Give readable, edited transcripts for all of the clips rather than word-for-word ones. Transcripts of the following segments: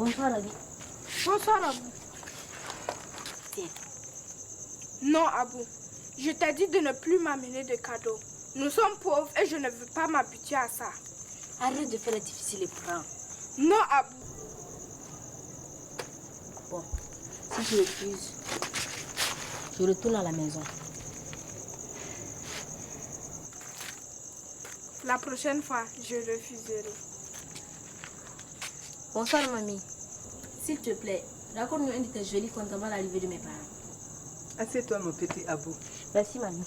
Bonsoir, Abi. Bonsoir, Abou. Tiens. Non, Abou. Je t'ai dit de ne plus m'amener de cadeaux. Nous sommes pauvres et je ne veux pas m'habituer à ça. Arrête de faire le difficile et prends. Non, Abou. Bon, si je refuse, je retourne à la maison. La prochaine fois, je refuserai. Bonsoir, mamie. S'il te plaît, raconte-nous un de tes jolis contes avant l'arrivée de mes parents. Assieds-toi, mon petit Abou. Merci, mamie.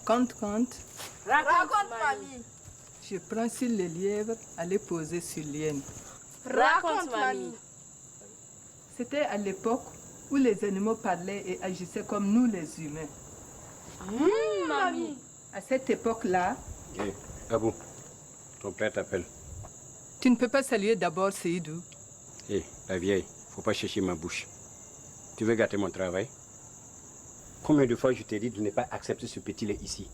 Compte. Raconte, mamie. Je prends sur le lièvre à les poser sur l'hyène. Raconte, mamie. C'était à l'époque où les animaux parlaient et agissaient comme nous les humains. Mamie. À cette époque-là, Hé, Abou, ton père t'appelle. tu ne peux pas saluer d'abord Seydou. Hé, la vieille, faut pas chercher ma bouche. Tu veux gâter mon travail? Combien de fois je t'ai dit de ne pas accepter ce petit lait ici?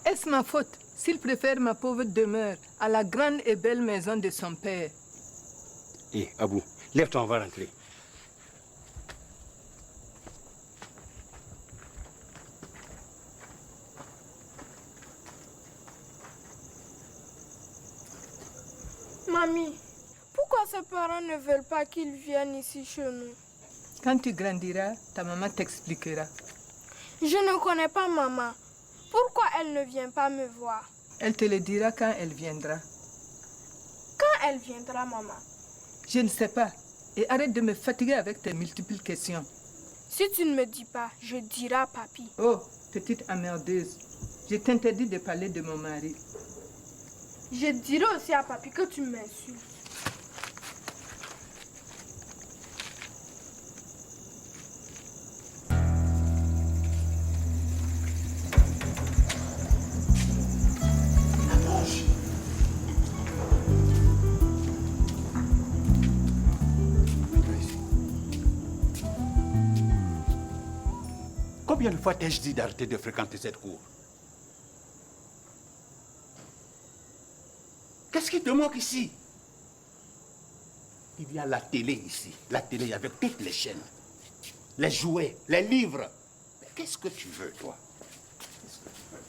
Est-ce ma faute s'il préfère ma pauvre demeure à la grande et belle maison de son père? Hé, Abou, lève-toi, on va rentrer. Mamie, pourquoi ses parents ne veulent pas qu'ils viennent ici chez nous? Quand tu grandiras, ta maman t'expliquera. Je ne connais pas maman. Pourquoi elle ne vient pas me voir? Elle te le dira quand elle viendra. Quand elle viendra, maman? Je ne sais pas. Et arrête de me fatiguer avec tes multiples questions. Si tu ne me dis pas, je dirai à papy. Oh, petite emmerdeuse. Je t'interdis de parler de mon mari. Je dirai aussi à papy que tu m'insultes. Combien de fois t'ai-je dit d'arrêter de fréquenter cette cour? Qu'est-ce qui te manque ici? Il y a la télé ici. La télé avec toutes les chaînes. Les jouets, les livres. Mais qu'est-ce que tu veux, toi? Qu'est-ce que tu veux?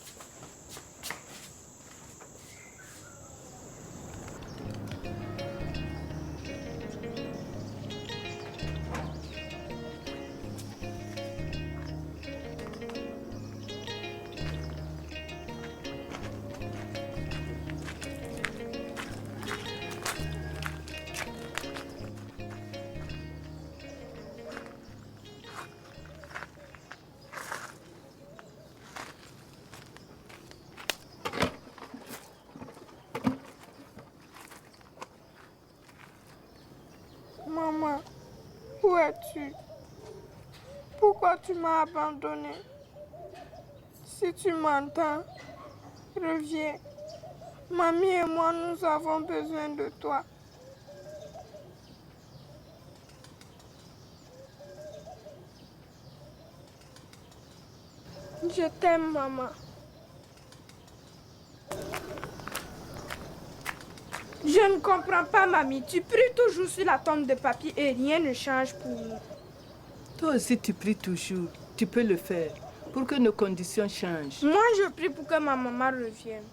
Maman, où es-tu? Pourquoi tu m'as abandonnée? Si tu m'entends, reviens. Mamie et moi, nous avons besoin de toi. Je t'aime, maman. Je ne comprends pas, mamie. Tu pries toujours sur la tombe de papy et rien ne change pour nous. Toi aussi, tu pries toujours. Tu peux le faire pour que nos conditions changent. Moi, je prie pour que ma maman revienne.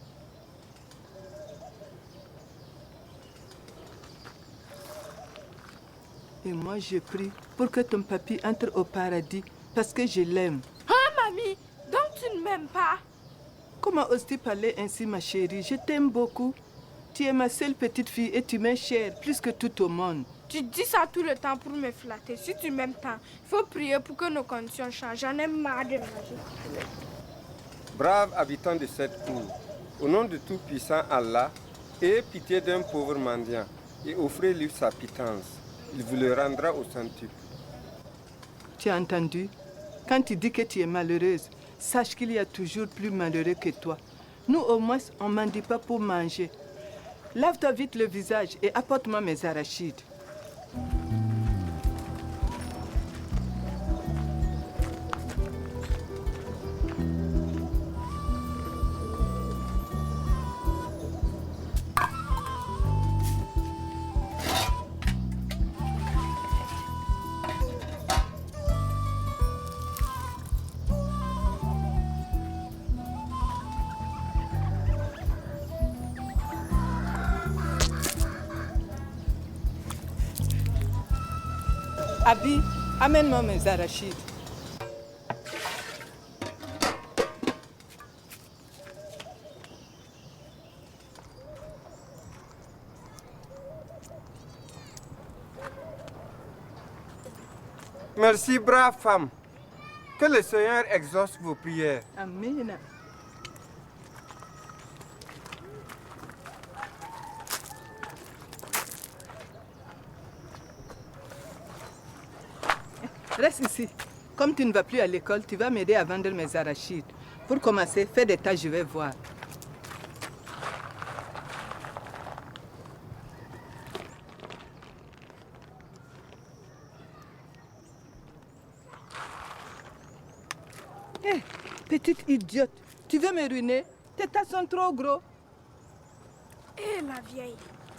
Et moi, je prie pour que ton papy entre au paradis parce que je l'aime. Ah, mamie, donc tu ne m'aimes pas? Comment oses-tu parler ainsi, ma chérie? Je t'aime beaucoup. Tu es ma seule petite fille et tu m'es chère plus que tout au monde. Tu dis ça tout le temps pour me flatter. Si tu m'aimes tant, il faut prier pour que nos conditions changent. J'en ai marre de manger. Braves habitants de cette cour, au nom de tout-puissant Allah, ayez pitié d'un pauvre mendiant et offrez-lui sa pitance. Il vous le rendra au centuple. Tu as entendu? Quand tu dis que tu es malheureuse, sache qu'il y a toujours plus malheureux que toi. Nous, au moins, on ne mendie pas pour manger. Lave-toi vite le visage et apporte-moi mes arachides. Abi, amène-moi mes arachides. Merci, brave femme. Que le Seigneur exauce vos prières. Amen. Reste ici. Comme tu ne vas plus à l'école, tu vas m'aider à vendre mes arachides. Pour commencer, fais des tâches, je vais voir. Hé, petite idiote, tu veux me ruiner? Tes tas sont trop gros. Hé, la vieille,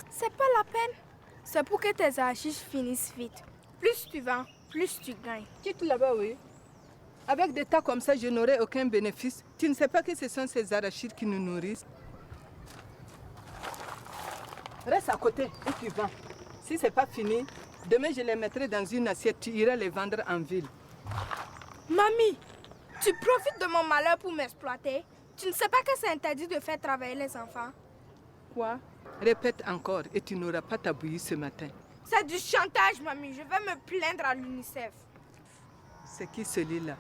c'est pas la peine. C'est pour que tes arachides finissent vite. Plus tu vends, plus tu gagnes. Quitte là-bas, oui. Avec des tas comme ça, je n'aurai aucun bénéfice. Tu ne sais pas que ce sont ces arachides qui nous nourrissent. Reste à côté et tu vends. Si ce n'est pas fini, demain je les mettrai dans une assiette. Tu iras les vendre en ville. Mamie, tu profites de mon malheur pour m'exploiter. Tu ne sais pas que c'est interdit de faire travailler les enfants. Quoi? Répète encore et tu n'auras pas ta bouillie ce matin. C'est du chantage, mamie. Je vais me plaindre à l'UNICEF. C'est qui celui-là?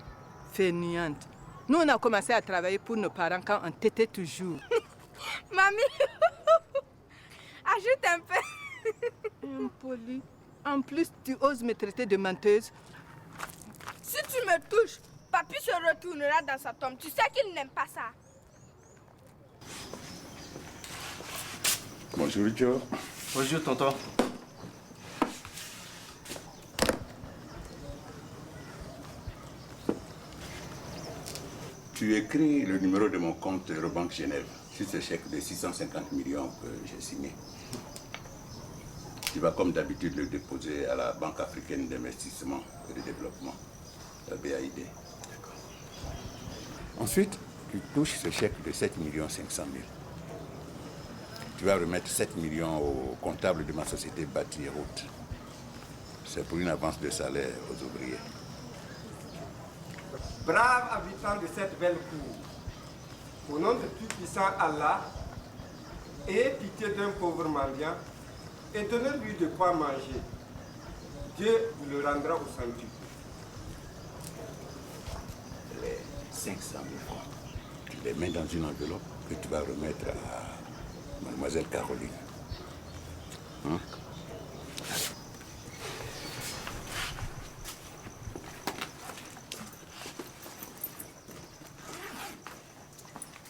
Fainéante. Nous, on a commencé à travailler pour nos parents quand on t'était toujours. Mamie, ajoute un peu. Impoli. En plus, tu oses me traiter de menteuse. Si tu me touches, papy se retournera dans sa tombe. Tu sais qu'il n'aime pas ça. Bonjour, Joe. Bonjour, tonton. Tu écris le numéro de mon compte Eurobank Genève sur ce chèque de 650 millions que j'ai signé. Tu vas comme d'habitude le déposer à la Banque africaine d'investissement et de développement, la BAID. Ensuite, tu touches ce chèque de 7 500 000. Tu vas remettre 7 millions au comptable de ma société Bâti et Route. C'est pour une avance de salaire aux ouvriers. Braves habitants de cette belle cour, au nom de tout-puissant Allah, ayez pitié d'un pauvre mendiant et donnez-lui de quoi manger. Dieu vous le rendra au centuple. Les 500 000 francs, tu les mets dans une enveloppe que tu vas remettre à mademoiselle Caroline. Hein?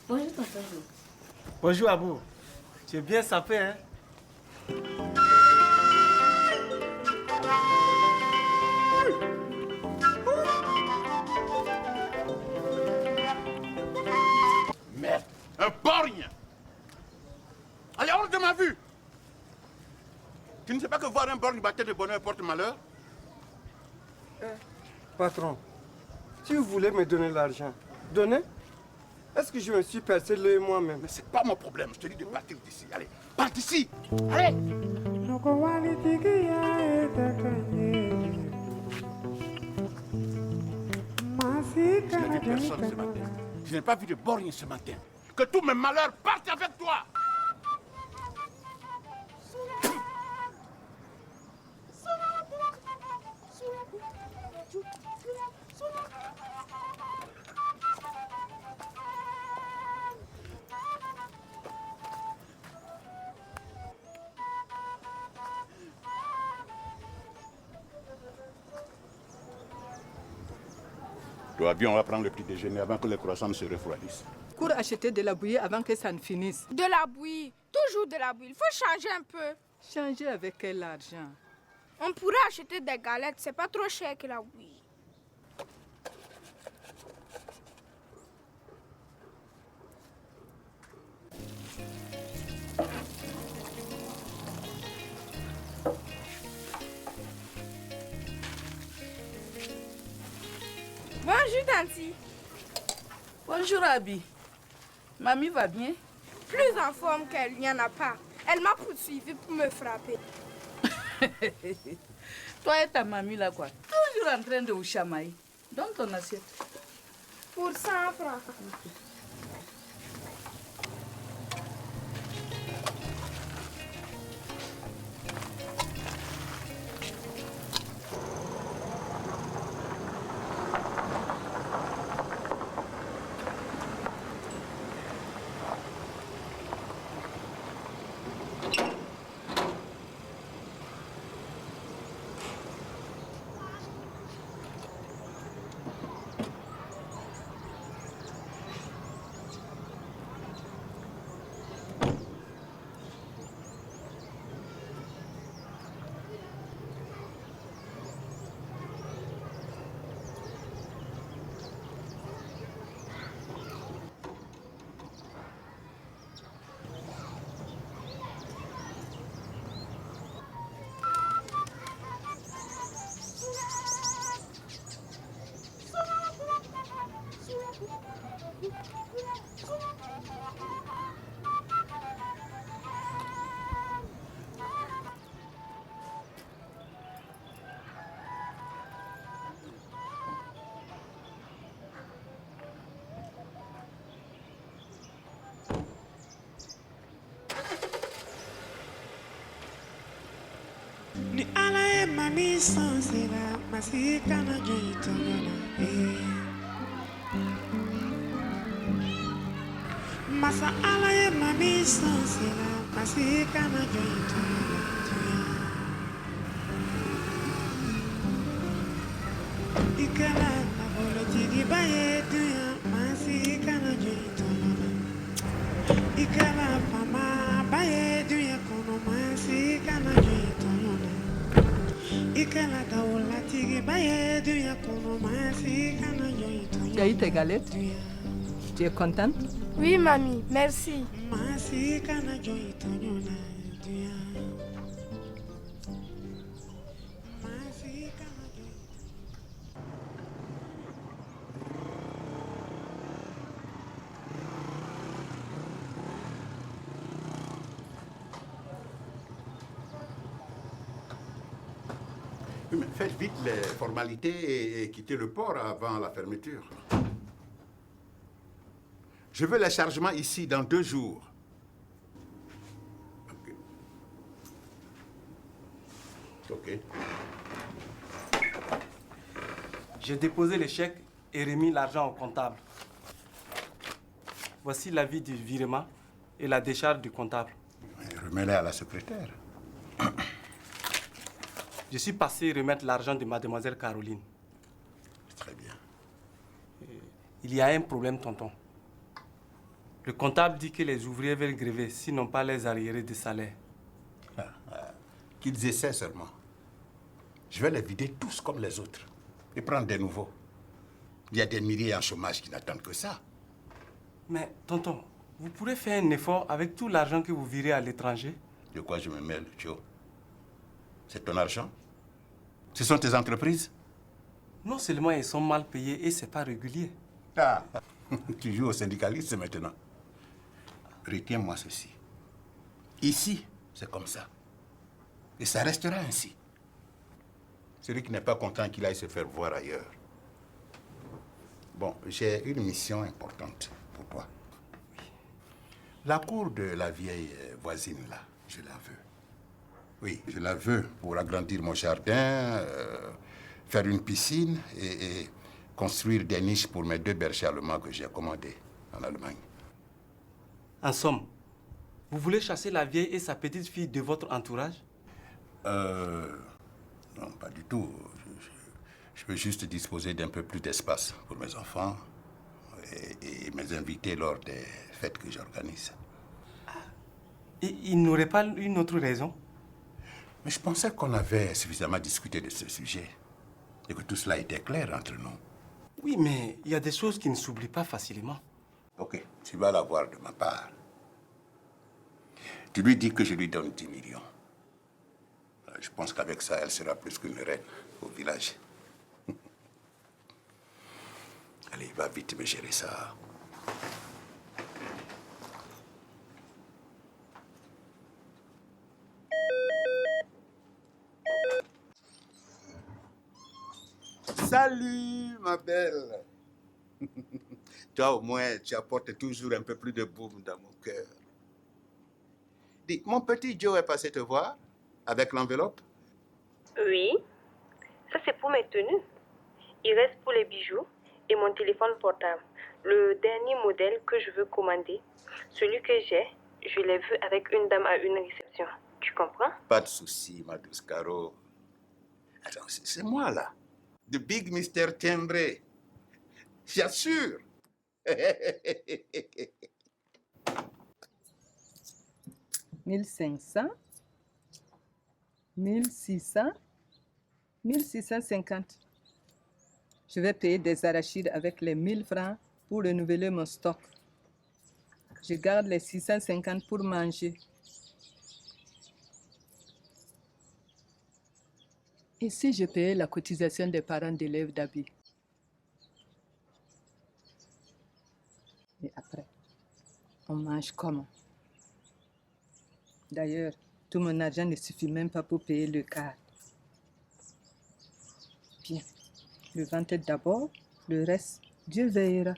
Bonjour, tonton. Bonjour, Abou. Tu es bien sapé, hein? Merde, un borgne! Allez, hors de ma vue! Tu ne sais pas que voir un borgne bâtir de bonheur porte malheur? Patron, si vous voulez me donner l'argent, donnez. Est-ce que je me suis percé l'œil moi-même? Mais c'est pas mon problème, je te dis de partir d'ici. Allez, pars d'ici! Allez! Je n'ai vu personne ce matin. Je n'ai pas vu de borgne ce matin. Que tous mes malheurs partent avec toi! Toi, bien, on va prendre le petit déjeuner avant que les croissants ne se refroidissent. Cours acheter de la bouillie avant que ça ne finisse. De la bouillie. Toujours de la bouillie. Il faut changer un peu. Changer avec quel argent? On pourrait acheter des galettes. C'est pas trop cher que la bouillie. Bonjour, Tanti. Bonjour, Abi. Mamie va bien? Plus en forme qu'elle, il n'y en a pas. Elle m'a poursuivi pour me frapper. Toi et ta mamie là quoi, toujours en train de vous chamailler. Donne ton assiette. Pour 100 francs. Ni ala ye mami sansira masi kana joyi tɔɲɔna masa ala ye mami sansira masi kana joyi tɔɲɔna i kɛla nafolotigiba ye duya masi kana joyi tɔɲɔna i kɛla famaba ye duya kɔnɔ masi kana joyi tɔɲɔna. Tu as eu tes galettes? Tu es contente? Oui, mamie, merci. Oui, mais faites vite les formalités et quittez le port avant la fermeture. Je veux les chargements ici dans 2 jours. Ok. J'ai déposé les chèques et remis l'argent au comptable. Voici l'avis du virement et la décharge du comptable. Remets-les à la secrétaire. Je suis passé remettre l'argent de mademoiselle Caroline. Très bien. Il y a un problème, tonton. Le comptable dit que les ouvriers veulent gréver s'ils n'ont pas les arriérés de salaire. Qu'ils essaient seulement. Je vais les vider tous comme les autres et prendre des nouveaux. Il y a des milliers en chômage qui n'attendent que ça. Mais, tonton, vous pourrez faire un effort avec tout l'argent que vous virez à l'étranger? De quoi je me mêle, Joe? C'est ton argent? Ce sont tes entreprises? Non seulement ils sont mal payés et c'est pas régulier. Ah, tu joues au syndicaliste maintenant. Retiens-moi ceci. Ici, c'est comme ça. Et ça restera ainsi. Celui qui n'est pas content qu'il aille se faire voir ailleurs. Bon, j'ai une mission importante pour toi. La cour de la vieille voisine, là, je la veux. Oui, je la veux pour agrandir mon jardin, faire une piscine et construire des niches pour mes 2 bergers allemands que j'ai commandés en Allemagne. En somme, vous voulez chasser la vieille et sa petite fille de votre entourage? Non, pas du tout. Je veux juste disposer d'un peu plus d'espace pour mes enfants et mes invités lors des fêtes que j'organise. Et il n'aurait pas une autre raison? Mais je pensais qu'on avait suffisamment discuté de ce sujet et que tout cela était clair entre nous. Oui, mais il y a des choses qui ne s'oublient pas facilement. Ok, tu vas la voir de ma part. Tu lui dis que je lui donne 10 millions. Je pense qu'avec ça, elle sera plus qu'une reine au village. Allez, va vite me gérer ça. Salut, ma belle. Toi, au moins, tu apportes toujours un peu plus de boum dans mon cœur. Dis, mon petit Joe est passé te voir avec l'enveloppe? Oui, ça c'est pour mes tenues. Il reste pour les bijoux et mon téléphone portable. Le dernier modèle que je veux commander, celui que j'ai, je l'ai vu avec une dame à une réception. Tu comprends? Pas de souci, ma douce Caro. Attends, c'est moi là. The Big Mr. Timbré. J'assure. 1500, 1600, 1650. Je vais payer des arachides avec les 1000 francs pour renouveler mon stock. Je garde les 650 pour manger. Et si je payais la cotisation des parents d'élèves d'Abi? Et après, on mange comment? D'ailleurs, tout mon argent ne suffit même pas pour payer le quart. Bien, le ventre d'abord, le reste, Dieu veillera.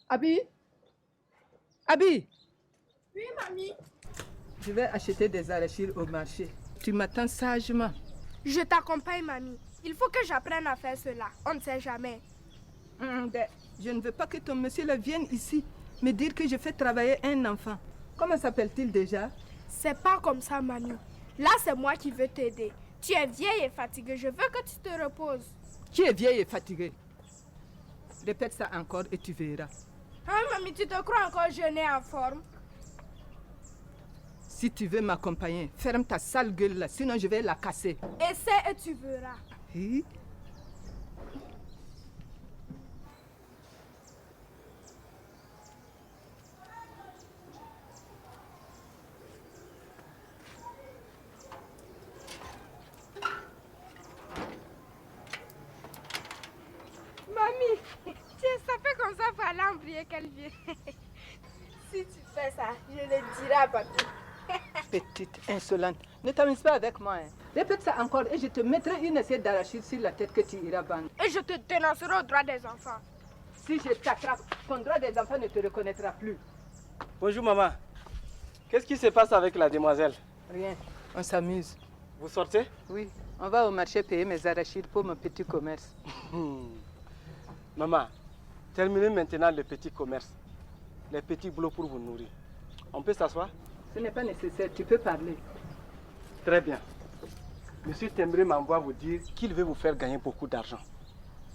Abi? Abi? Oui, mamie. Je vais acheter des arachides au marché. Tu m'attends sagement. Je t'accompagne, mamie. Il faut que j'apprenne à faire cela. On ne sait jamais. Je ne veux pas que ton monsieur là vienne ici me dire que je fais travailler un enfant. Comment s'appelle-t-il déjà? C'est pas comme ça, mamie. Là, c'est moi qui veux t'aider. Tu es vieille et fatiguée. Je veux que tu te reposes. Tu es vieille et fatiguée. Répète ça encore et tu verras. Hein, mamie, tu te crois encore jeune et en forme? Si tu veux m'accompagner, ferme ta sale gueule là, sinon je vais la casser. Essaie et tu verras. Hein? Mamie, ça fait comme ça pour aller en prier qu'elle vient. Si tu fais ça, je le dirai à papi. Petite insolente, ne t'amuse pas avec moi. Hein. Répète ça encore et je te mettrai une assiette d'arachide sur la tête que tu iras vendre. Et je te dénoncerai au droit des enfants. Si je t'attrape, ton droit des enfants ne te reconnaîtra plus. Bonjour maman. Qu'est-ce qui se passe avec la demoiselle? Rien, on s'amuse. Vous sortez? Oui, on va au marché payer mes arachides pour mon petit commerce. Maman, terminez maintenant le petit commerce. Les petits boulots pour vous nourrir. On peut s'asseoir? Ce n'est pas nécessaire, tu peux parler. Très bien. Monsieur Tembré m'envoie vous dire qu'il veut vous faire gagner beaucoup d'argent.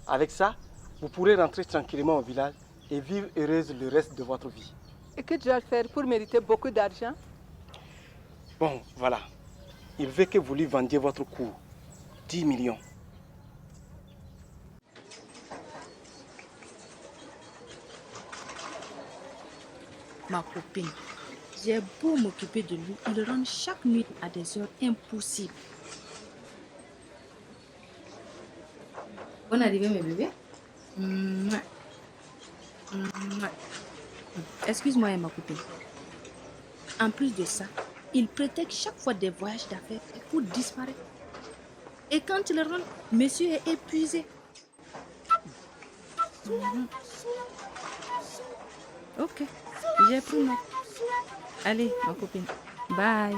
Avec ça, vous pourrez rentrer tranquillement au village et vivre heureuse le reste de votre vie. Et que tu vas faire pour mériter beaucoup d'argent? Bon, voilà. Il veut que vous lui vendiez votre cours. 10 millions. Ma copine, j'ai beau m'occuper de lui, il rentre chaque nuit à des heures impossibles. Bonne arrivée, mes bébés. Excuse-moi, ma copine. En plus de ça, il prétexte chaque fois des voyages d'affaires pour disparaître. Et quand il rentre, monsieur est épuisé. Ok, j'ai pris note. Allez, ma copine. Bye.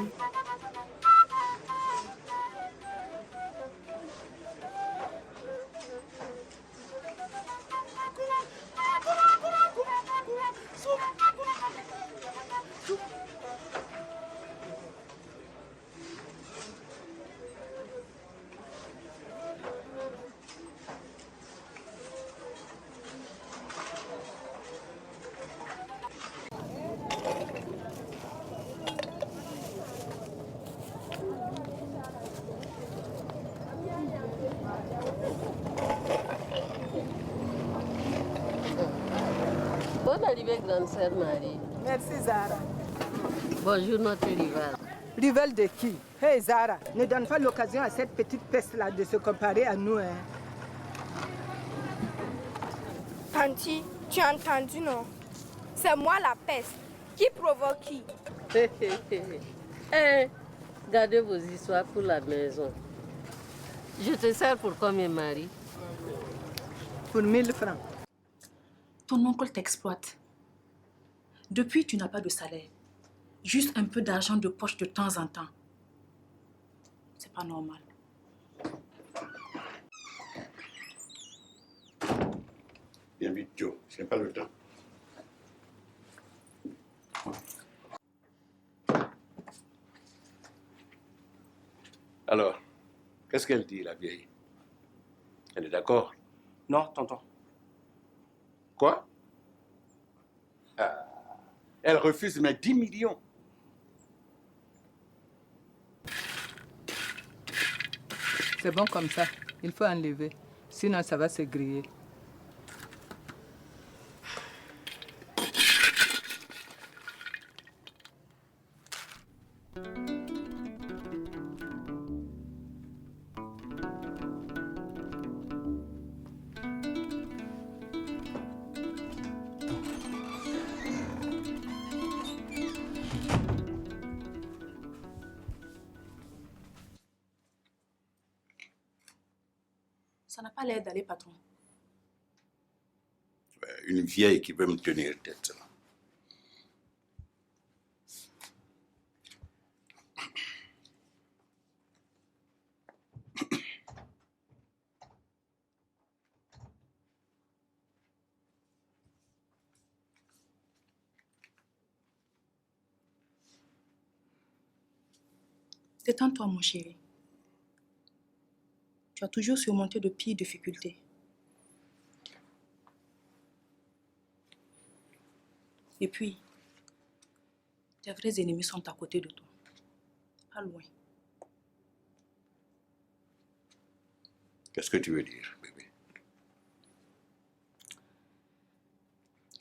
Bonne arrivée, grande sœur Marie. Merci, Zara. Bonjour, notre rivale. Rivale de qui? Hey, Zara, ne donne pas l'occasion à cette petite peste-là de se comparer à nous. Hein. Tanti, tu as entendu, non? C'est moi la peste. Qui provoque qui? Gardez vos histoires pour la maison. Je te sers pour combien, Marie? Pour 1000 francs. Ton oncle t'exploite. Depuis, tu n'as pas de salaire. Juste un peu d'argent de poche de temps en temps. C'est pas normal. Bien vite, Joe. Je n'ai pas le temps. Alors, qu'est-ce qu'elle dit, la vieille? Elle est d'accord? Non, tonton. Quoi? Ah, elle refuse mes 10 millions. C'est bon comme ça. Il faut enlever. Sinon, ça va se griller. Ça n'a pas l'air d'aller, patron. Une vieille qui veut me tenir tête. Détends-toi, mon chéri. Tu as toujours surmonté de pires difficultés. Et puis, tes vrais ennemis sont à côté de toi. Pas loin. Qu'est-ce que tu veux dire, bébé?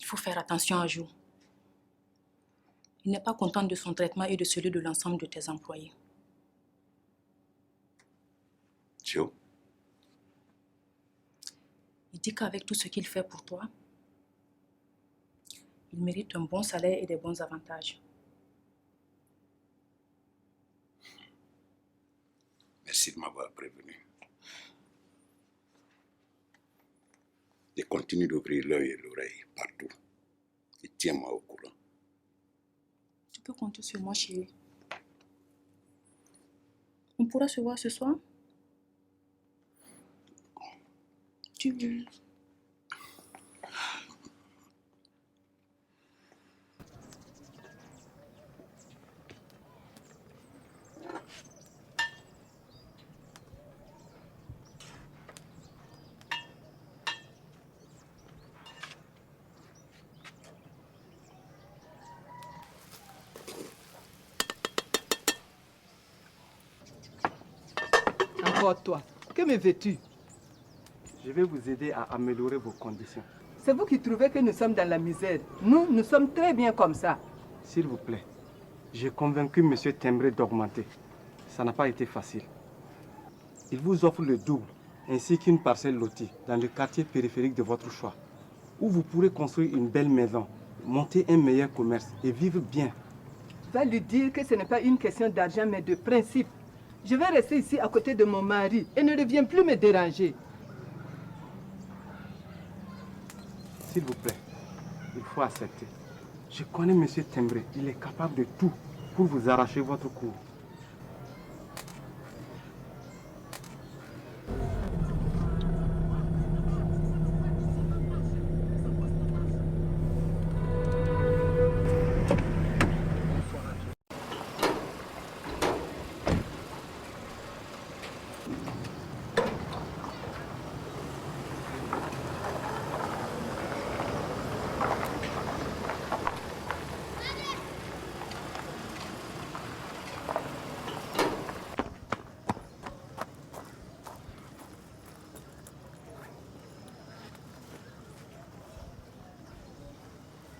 Il faut faire attention à Joe. Il n'est pas content de son traitement et de celui de l'ensemble de tes employés. Joe? Il dit qu'avec tout ce qu'il fait pour toi, il mérite un bon salaire et des bons avantages. Merci de m'avoir prévenu. Et continue d'ouvrir l'œil et l'oreille partout. Et tiens-moi au courant. Tu peux compter sur moi, chérie. On pourra se voir ce soir? Tu veux? Encore toi. Que me veux-tu? Je vais vous aider à améliorer vos conditions. C'est vous qui trouvez que nous sommes dans la misère. Nous sommes très bien comme ça. S'il vous plaît, j'ai convaincu M. Tembré d'augmenter. Ça n'a pas été facile. Il vous offre le double, ainsi qu'une parcelle lotie dans le quartier périphérique de votre choix, où vous pourrez construire une belle maison, monter un meilleur commerce et vivre bien. Va lui dire que ce n'est pas une question d'argent, mais de principe. Je vais rester ici à côté de mon mari et ne reviens plus me déranger. S'il vous plaît, il faut accepter. Je connais M. Tembré, il est capable de tout pour vous arracher votre cour.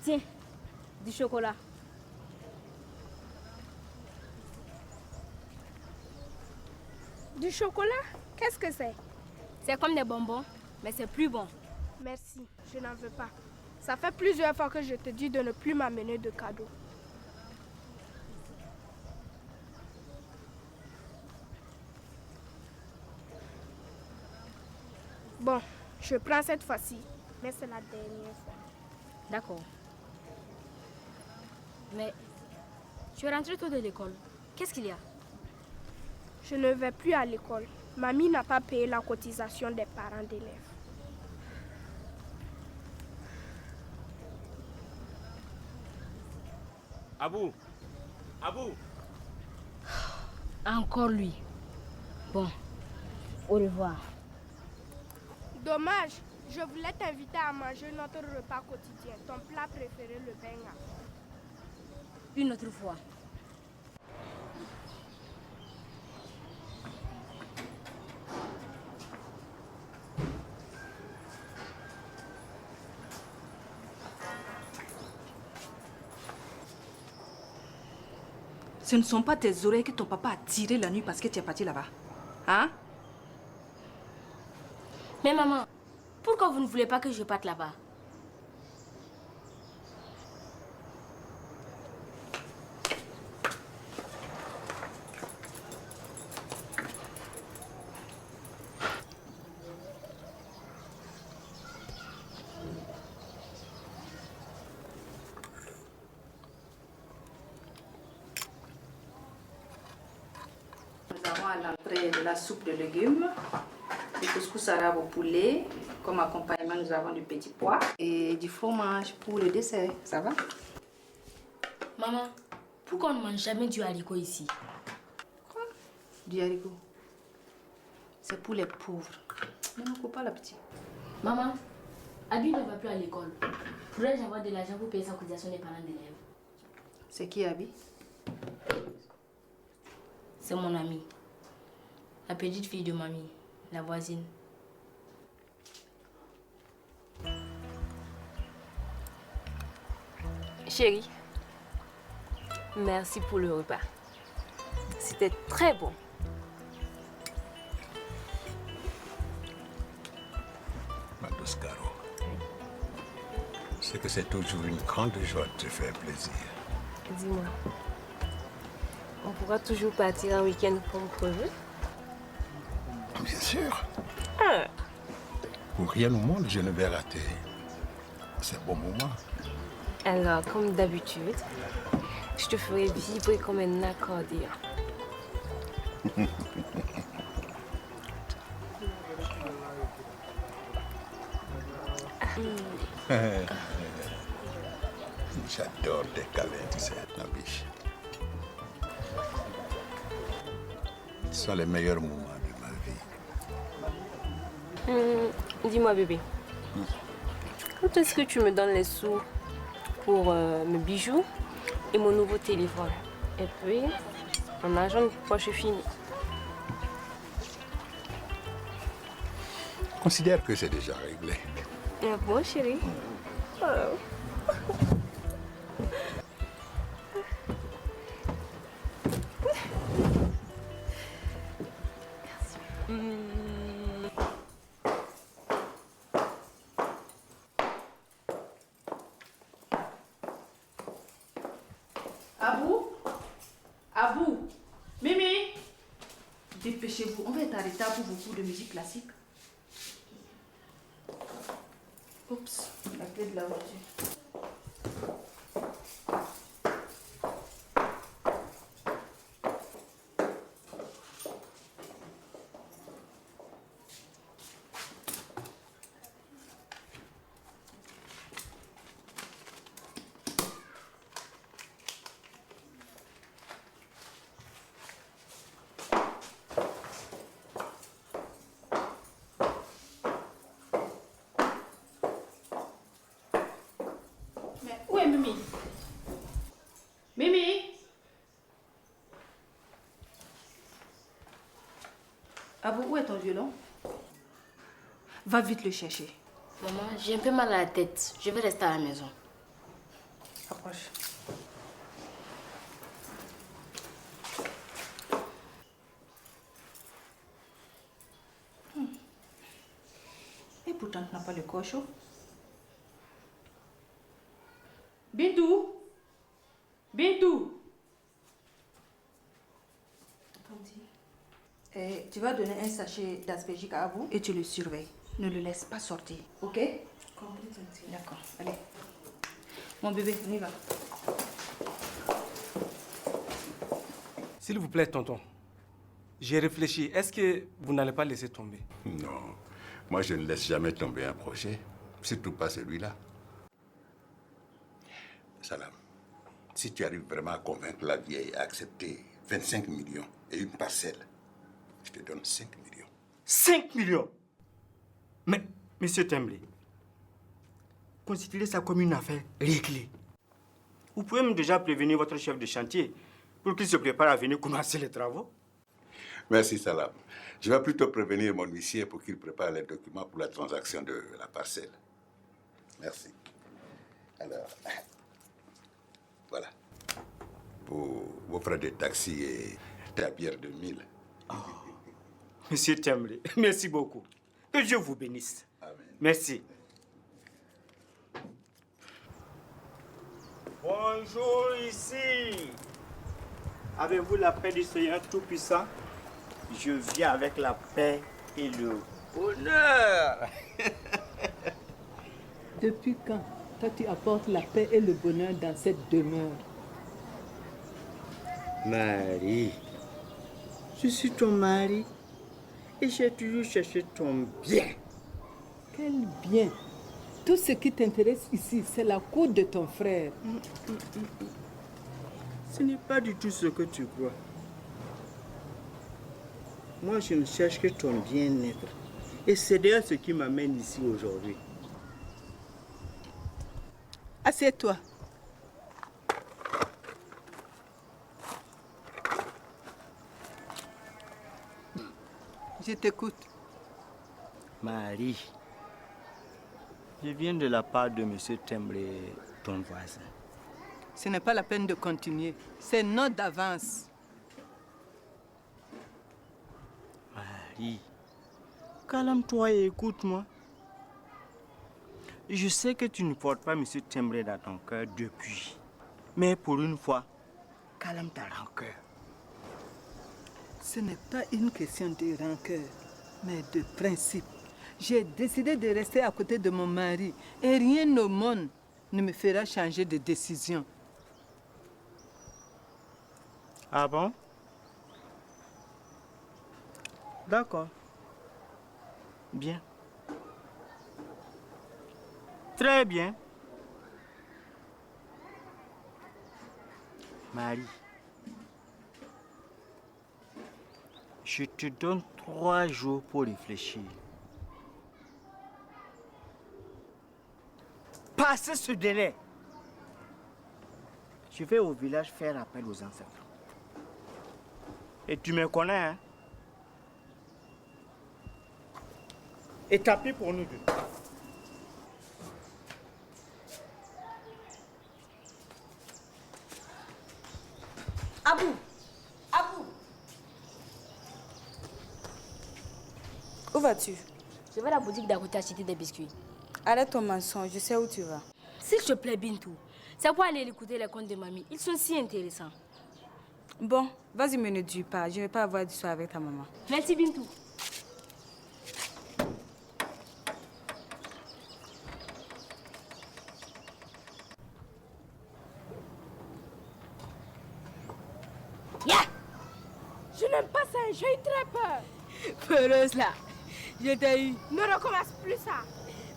Tiens, du chocolat. Du chocolat? Qu'est-ce que c'est? C'est comme des bonbons, mais c'est plus bon. Merci. je n'en veux pas. Ça fait plusieurs fois que je te dis de ne plus m'amener de cadeaux. Bon, je prends cette fois-ci, mais c'est la dernière fois. D'accord. Mais tu es rentré tôt de l'école. Qu'est-ce qu'il y a? Je ne vais plus à l'école. Mamie n'a pas payé la cotisation des parents d'élèves. Abou! Abou! Encore lui. Bon, au revoir. Dommage, je voulais t'inviter à manger notre repas quotidien, ton plat préféré, le benga. Une autre fois. Ce ne sont pas tes oreilles que ton papa a tirées la nuit parce que tu es parti là-bas. Hein? Mais maman, pourquoi vous ne voulez pas que je parte là-bas? Nous avons à l'entrée de la soupe de légumes, du couscous arabe au poulet. Comme accompagnement, nous avons du petit pois et du fromage pour le dessert. Ça va? Maman, pourquoi on ne mange jamais du haricot ici? Quoi? Du haricot? C'est pour les pauvres. Ne nous coupe pas la petite. Maman, Abi ne va plus à l'école. Pourrais-je avoir de l'argent pour payer sa cotisation des parents d'élèves? C'est qui Abi? C'est mon amie. La petite fille de mamie, la voisine. Chérie, merci pour le repas. C'était très bon. Ma douce Caro, c'est que c'est toujours une grande joie de te faire plaisir. Dis-moi, on pourra toujours partir un week-end comme prévu? Bien sûr. Ah. Pour rien au monde, je ne vais rater ces bons moments. Alors, comme d'habitude, je te ferai vibrer comme un accordéon. J'adore tes câlins, tu sais, ma biche. Ce sont les meilleurs moments de ma vie. Dis-moi, bébé, quand est-ce que tu me donnes les sous pour mes bijoux et mon nouveau téléphone? Et puis, mon argent de poche est fini. Considère que c'est déjà réglé. Ah bon, chérie? Oh. Abou? Abou? Mimi? Dépêchez-vous, on va être arrêté pour vos cours de musique classique. Oups, la clé de la voiture. Où est Mimi? Mimi? Abou, où est ton violon? Va vite le chercher. Maman, j'ai un peu mal à la tête. Je vais rester à la maison. Approche. Et pourtant, tu n'as pas le corps chaud. Bintou. Bintou. Et tu vas donner un sachet d'aspergique à Abou et tu le surveilles. Ne le laisse pas sortir, ok? D'accord, allez. Mon bébé, on y va. S'il vous plaît, tonton. J'ai réfléchi. Est-ce que vous n'allez pas laisser tomber? Non, moi je ne laisse jamais tomber un projet, surtout pas celui-là. Salam, si tu arrives vraiment à convaincre la vieille à accepter 25 millions et une parcelle, je te donne 5 millions. 5 millions? Mais, monsieur Temblé, considérez ça comme une affaire réglée. Vous pouvez même déjà prévenir votre chef de chantier pour qu'il se prépare à venir commencer les travaux. Merci Salam. Je vais plutôt prévenir mon huissier pour qu'il prépare les documents pour la transaction de la parcelle. Merci. Alors, voilà. Pour vos frais de taxi et ta bière de 1000. Oh. Monsieur Temblé, merci beaucoup. Que Dieu vous bénisse. Amen. Merci. Bonjour ici. Avez-vous la paix du Seigneur Tout-Puissant? Je viens avec la paix et le bonheur. Depuis quand toi tu apportes la paix et le bonheur dans cette demeure? Marie, je suis ton mari et j'ai toujours cherché ton bien. Quel bien? Tout ce qui t'intéresse ici, c'est la cour de ton frère. Ce n'est pas du tout ce que tu crois. Moi, je ne cherche que ton bien-être. Et c'est d'ailleurs ce qui m'amène ici aujourd'hui. Assieds-toi. Je t'écoute. Marie, je viens de la part de M. Temblé, ton voisin. Ce n'est pas la peine de continuer. C'est non d'avance. Marie, calme-toi et écoute-moi. Je sais que tu ne portes pas M. Temblé dans ton cœur depuis. Mais pour une fois, calme ta rancœur. Ce n'est pas une question de rancœur, mais de principe. J'ai décidé de rester à côté de mon mari et rien au monde ne me fera changer de décision. Ah bon? D'accord. Bien. Très bien. Marie, je te donne 3 jours pour réfléchir. Passez ce délai. Je vais au village faire appel aux ancêtres. Et tu me connais, hein? Et tapis pour nous deux. Abou! Abou! Où vas-tu? Je vais à la boutique d'à côté acheter des biscuits. Arrête ton mensonge, je sais où tu vas. S'il te plaît, Bintou, c'est pour aller écouter les contes de mamie. Ils sont si intéressants. Bon, vas-y, me ne dis pas. Je ne vais pas avoir d'histoire avec ta maman. Merci, Bintou. Je n'aime pas ça, j'ai eu très peur. Peureuse là, je t'ai eu. Ne recommence plus ça.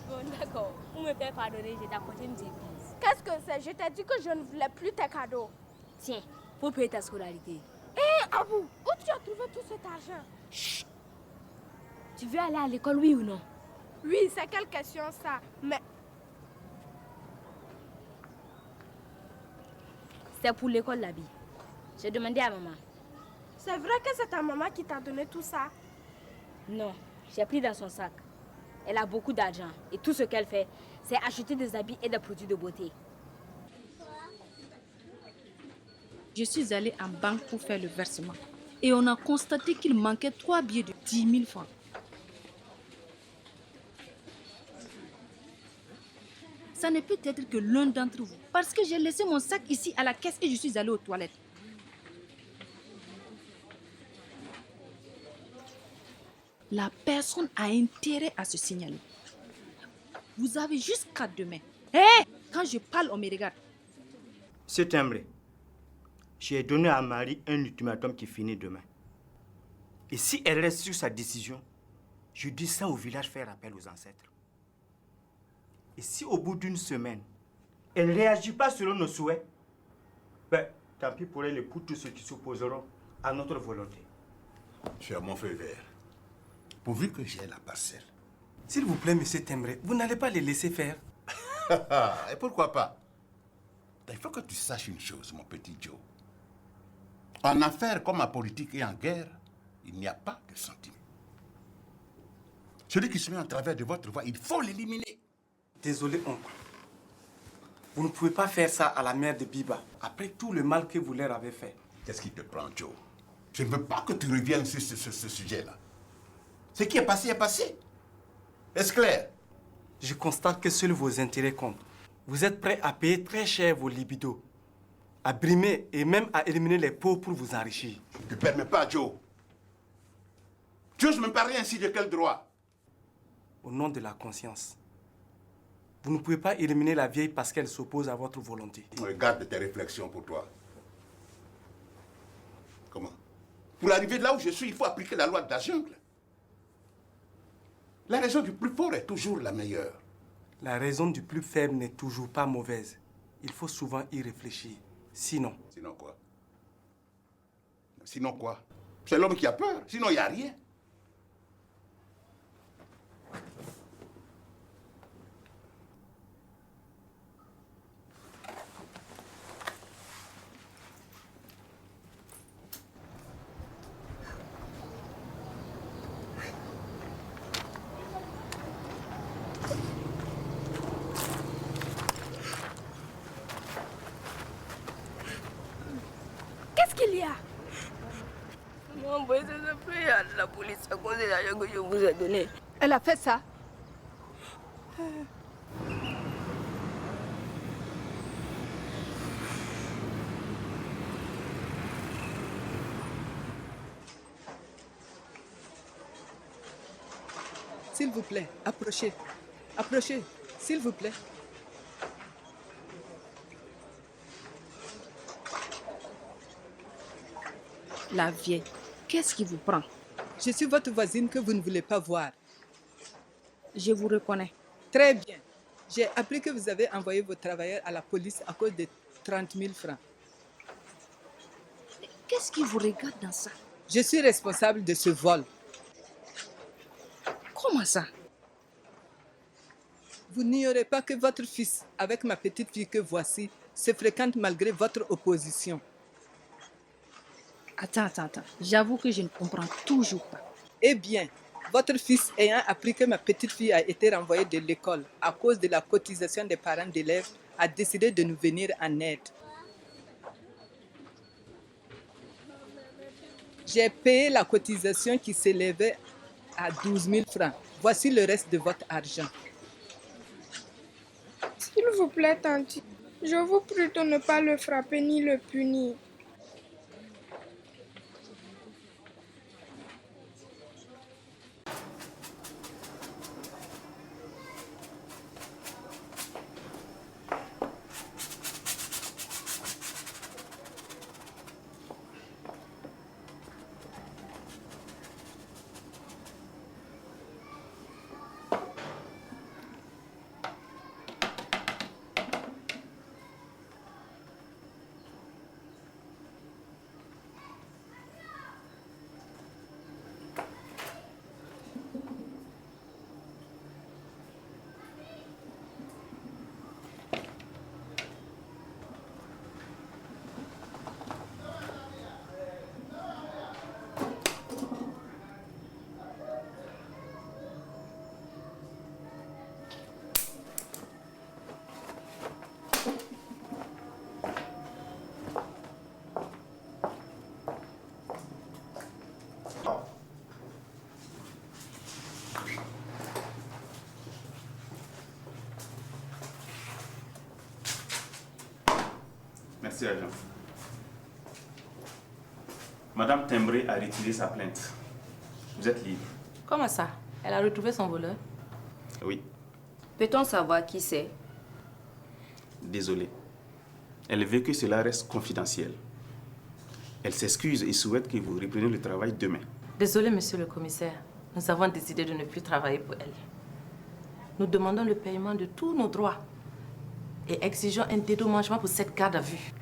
Bon, d'accord. Pour me faire pardonner, je t'ai apporté une surprise. Qu'est-ce que c'est? Je t'ai dit que je ne voulais plus tes cadeaux. Tiens, pour payer ta scolarité. Hé, Abou, où tu as trouvé tout cet argent? Chut. Tu veux aller à l'école, oui ou non? Oui, c'est quelle question ça? Mais... C'est pour l'école, la vie. J'ai demandé à maman. C'est vrai que c'est ta maman qui t'a donné tout ça? Non, j'ai pris dans son sac. Elle a beaucoup d'argent et tout ce qu'elle fait, c'est acheter des habits et des produits de beauté. Je suis allée en banque pour faire le versement. Et on a constaté qu'il manquait 3 billets de 10 000 francs. Ça ne peut être que l'un d'entre vous. Parce que j'ai laissé mon sac ici à la caisse et je suis allée aux toilettes. La personne a intérêt à se signaler. Vous avez jusqu'à demain. Hé! Quand je parle, on me regarde. C'est Tembré. J'ai donné à Marie un ultimatum qui finit demain. Et si elle reste sur sa décision, je descends au village faire appel aux ancêtres. Et si au bout d'une semaine, elle ne réagit pas selon nos souhaits, ben, tant pis pour elle et pour tous ceux qui s'opposeront à notre volonté. Cher mon feu vert, pourvu que j'ai la parcelle. S'il vous plaît, monsieur Tembré, vous n'allez pas les laisser faire. Et pourquoi pas? Il faut que tu saches une chose, mon petit Joe. En affaires comme en politique et en guerre, il n'y a pas de sentiment. Celui qui se met en travers de votre voie, il faut l'éliminer. Désolé, oncle. Vous ne pouvez pas faire ça à la mère de Biba, après tout le mal que vous leur avez fait. Qu'est-ce qui te prend, Joe? Je ne veux pas que tu reviennes sur ce sujet-là. Ce qui est passé. Est-ce clair? Je constate que seuls vos intérêts comptent. Vous êtes prêts à payer très cher vos libidos, à brimer et même à éliminer les pauvres pour vous enrichir. Je ne te permets pas, Joe. Tu oses me parler ainsi de quel droit? Au nom de la conscience. Vous ne pouvez pas éliminer la vieille parce qu'elle s'oppose à votre volonté. Regarde tes réflexions pour toi. Comment? Pour arriver là où je suis, il faut appliquer la loi de la jungle. La raison du plus fort est toujours la meilleure. La raison du plus faible n'est toujours pas mauvaise. Il faut souvent y réfléchir. Sinon... Sinon quoi? Sinon quoi? C'est l'homme qui a peur. Sinon, il n'y a rien. Qu'est-ce qu'il y a? Mon boy, je prie à la police à cause de l'argent que je vous ai donné. Elle a fait ça. S'il vous plaît, approchez. Approchez, s'il vous plaît. La vieille, qu'est-ce qui vous prend? Je suis votre voisine que vous ne voulez pas voir. Je vous reconnais. Très bien. J'ai appris que vous avez envoyé vos travailleurs à la police à cause de 30 000 francs. Qu'est-ce qui vous regarde dans ça? Je suis responsable de ce vol. Comment ça? Vous n'ignorez pas que votre fils, avec ma petite fille que voici, se fréquente malgré votre opposition. Attends. J'avoue que je ne comprends toujours pas. Eh bien, votre fils ayant appris que ma petite fille a été renvoyée de l'école à cause de la cotisation des parents d'élèves, a décidé de nous venir en aide. J'ai payé la cotisation qui s'élevait à 12 000 francs. Voici le reste de votre argent. S'il vous plaît, tante, je vous prie de ne pas le frapper ni le punir. Merci, agent. Madame Tembré a retiré sa plainte. Vous êtes libre. Comment ça? Elle a retrouvé son voleur? Oui. Peut-on savoir qui c'est? Désolé. Elle veut que cela reste confidentiel. Elle s'excuse et souhaite que vous repreniez le travail demain. Désolé, monsieur le commissaire. Nous avons décidé de ne plus travailler pour elle. Nous demandons le paiement de tous nos droits et exigeons un dédommagement pour cette garde à vue.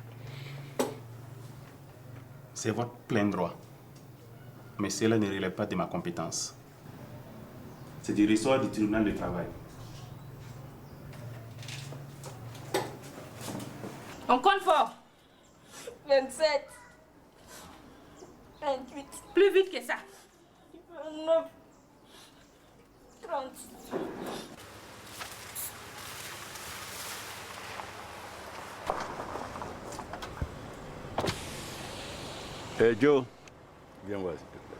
C'est votre plein droit. Mais cela ne relève pas de ma compétence. C'est du ressort du tribunal de travail. On compte fort. 27. 28. Plus vite que ça. 29. 30. Joe, viens voir s'il te plaît.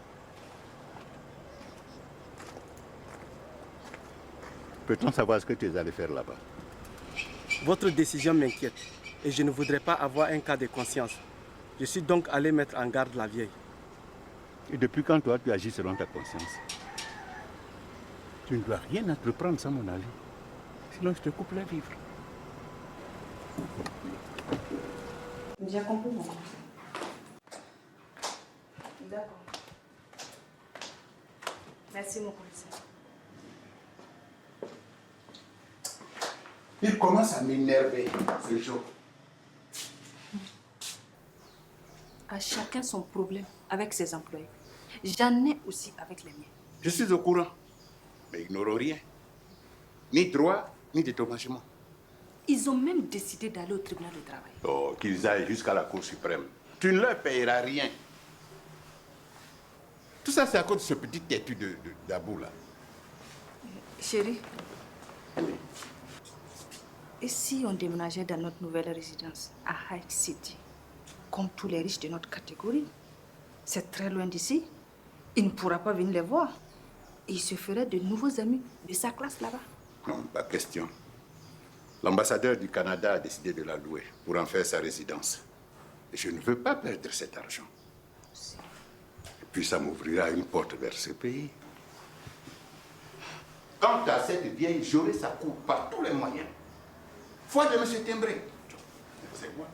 Peut-on savoir ce que tu es allé faire là-bas? Votre décision m'inquiète et je ne voudrais pas avoir un cas de conscience. Je suis donc allé mettre en garde la vieille. Et depuis quand toi tu agis selon ta conscience? Tu ne dois rien entreprendre sans mon avis. Sinon je te coupe la vivre. J'ai compris, mon conseil. D'accord. Merci, mon commissaire. Il commence à m'énerver, ce jour. À chacun son problème avec ses employés. J'en ai aussi avec les miens. Je suis au courant, mais ignore rien. Ni droit, ni dédommagement. Ils ont même décidé d'aller au tribunal de travail. Oh, qu'ils aillent jusqu'à la Cour suprême. Tu ne leur payeras rien. Tout ça, c'est à cause de ce petit têtu d'Abou, là. Chérie, et si on déménageait dans notre nouvelle résidence à High City, comme tous les riches de notre catégorie? C'est très loin d'ici. Il ne pourra pas venir les voir. Et il se ferait de nouveaux amis de sa classe là-bas. Non, pas question. L'ambassadeur du Canada a décidé de la louer pour en faire sa résidence. Et je ne veux pas perdre cet argent. Et puis ça m'ouvrira une porte vers ce pays. Quant à cette vieille, j'aurai sa cour par tous les moyens. Foi de M. Tembré. C'est moi.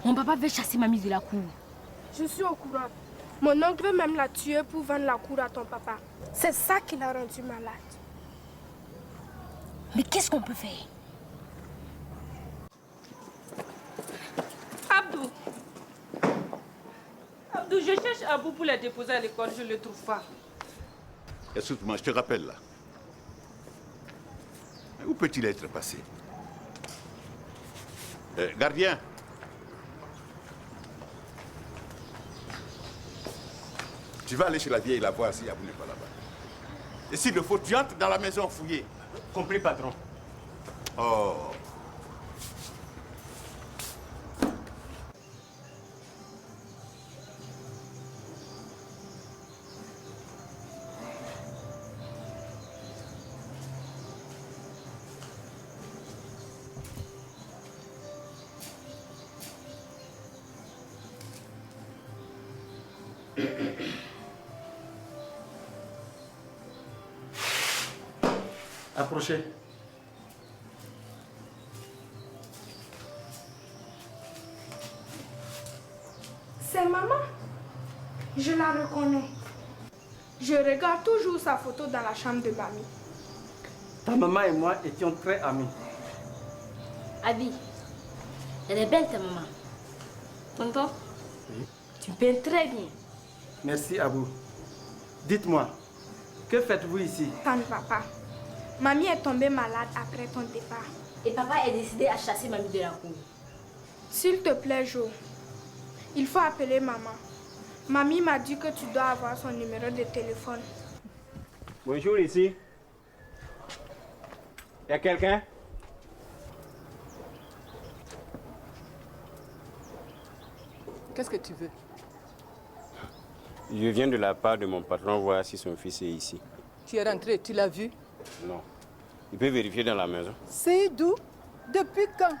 Mon papa veut chasser mamie de la cour. Je suis au courant. Mon oncle veut même la tuer pour vendre la cour à ton papa. C'est ça qui l'a rendu malade. Mais qu'est-ce qu'on peut faire? Abdou! Abdou, je cherche Abou pour la déposer à l'école, je ne le trouve pas. Écoute-moi, je te rappelle là. Où peut-il être passé? Gardien! Tu vas aller chez la vieille la voir si Abou n'est pas là-bas. Et s'il le faut, tu entres dans la maison fouillée. Compris, patron. Oh. Approchez. C'est maman. Je la reconnais. Je regarde toujours sa photo dans la chambre de mamie. Ta maman et moi étions très amis. Abi, elle est belle ta maman. Tonton, tu peins très bien. Merci, Abou. Dites-moi, que faites-vous ici? Ça ne va pas. Mamie est tombée malade après ton départ. Et papa est décidé à chasser mamie de la cour. S'il te plaît, Jo, il faut appeler maman. Mamie m'a dit que tu dois avoir son numéro de téléphone. Bonjour, ici. Y a quelqu'un? Qu'est-ce que tu veux? Je viens de la part de mon patron voir si son fils est ici. Tu es rentré, tu l'as vu? Non. Il peut vérifier dans la maison. Seydou, depuis quand?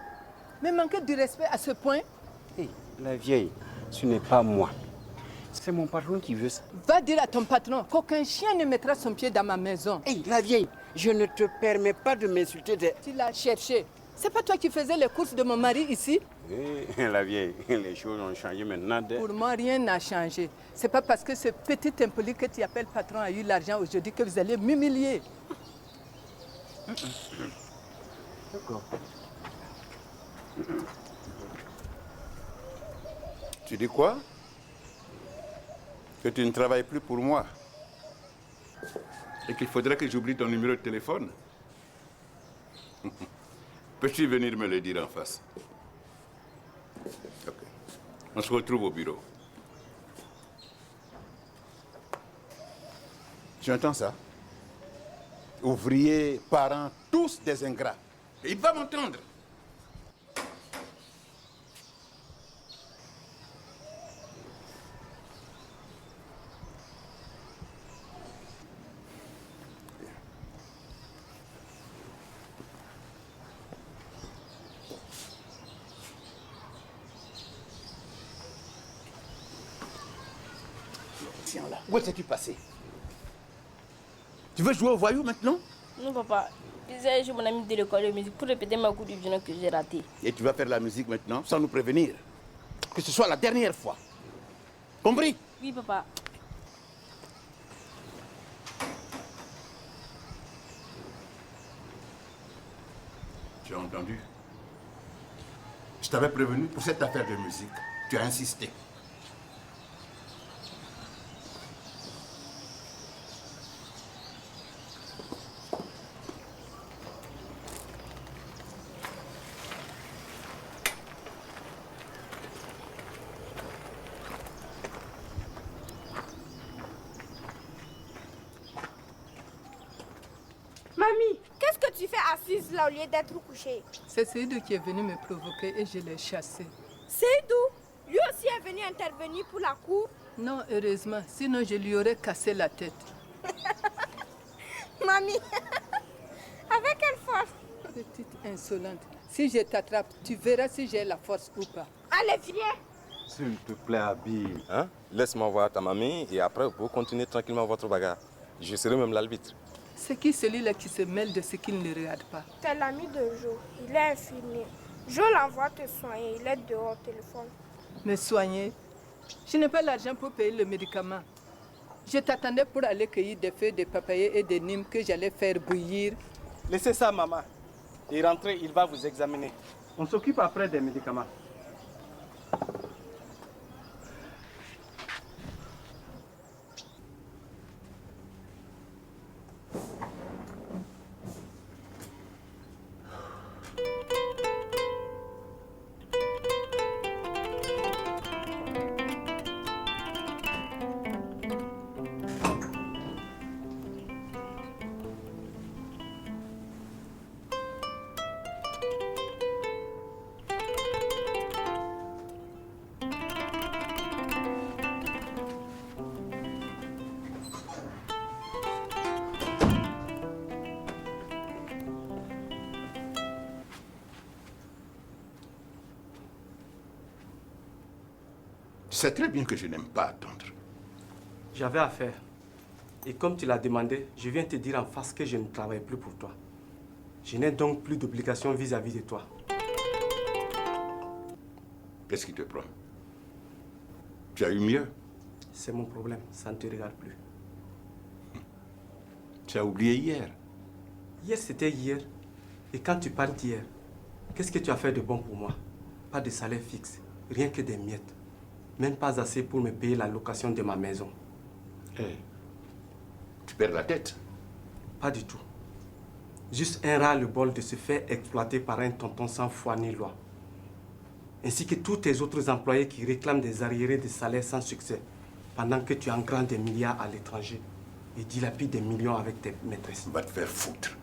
Me manquer du respect à ce point? Hey, la vieille, ce n'est pas moi. C'est mon patron qui veut ça. Va dire à ton patron qu'aucun chien ne mettra son pied dans ma maison. Hey, la vieille, je ne te permets pas de m'insulter de... Tu l'as cherché. C'est pas toi qui faisais les courses de mon mari ici? Hey, la vieille, les choses ont changé maintenant. Pour moi, rien n'a changé. C'est pas parce que ce petit impoli que tu appelles patron a eu l'argent aujourd'hui que vous allez m'humilier. D'accord. Tu dis quoi? Que tu ne travailles plus pour moi? Et qu'il faudrait que j'oublie ton numéro de téléphone? Peux-tu venir me le dire en face? Ok. On se retrouve au bureau. Tu entends ça? Ouvriers, parents, tous des ingrats. Et il va m'entendre. Tiens là, où es-tu passé? Tu veux jouer au voyou maintenant? Non, papa. J'ai mon ami de l'école de musique pour répéter ma cours du violon que j'ai raté. Et tu vas faire la musique maintenant sans nous prévenir. Que ce soit la dernière fois. Compris? Oui, papa. Tu as entendu? Je t'avais prévenu pour cette affaire de musique. Tu as insisté. Mamie, qu'est-ce que tu fais assise là au lieu d'être couchée? C'est Seydou qui est venu me provoquer et je l'ai chassé. Seydou, lui aussi est venu intervenir pour la cour? Non, heureusement, sinon je lui aurais cassé la tête. Mamie, avec quelle force? Petite insolente. Si je t'attrape, tu verras si j'ai la force ou pas. Allez, viens. S'il te plaît, Abi, hein? Laisse-moi voir ta mamie et après, vous continuez tranquillement votre bagarre. Je serai même l'arbitre. C'est qui celui-là qui se mêle de ce qu'il ne regarde pas? C'est l'ami de Jo. Il est infirmier. Jo l'envoie te soigner. Il est dehors au téléphone. Me soigner? Je n'ai pas l'argent pour payer le médicament. Je t'attendais pour aller cueillir des feuilles de papayer et des nimes que j'allais faire bouillir. Laissez ça, maman. Et rentrez, il va vous examiner. On s'occupe après des médicaments. Tu sais très bien que je n'aime pas attendre. J'avais affaire. Et comme tu l'as demandé, je viens te dire en face que je ne travaille plus pour toi. Je n'ai donc plus d'obligation vis-à-vis de toi. Qu'est-ce qui te prend? Tu as eu mieux? C'est mon problème, ça ne te regarde plus. Tu as oublié hier? Hier, c'était hier. Et quand tu parles d'hier, qu'est-ce que tu as fait de bon pour moi? Pas de salaire fixe, rien que des miettes. Même pas assez pour me payer la location de ma maison. Hey, tu perds la tête? Pas du tout. Juste un ras-le-bol de se faire exploiter par un tonton sans foi ni loi. Ainsi que tous tes autres employés qui réclament des arriérés de salaire sans succès. pendant que tu engrandes des milliards à l'étranger et dilapides des millions avec tes maîtresses. Va te faire foutre.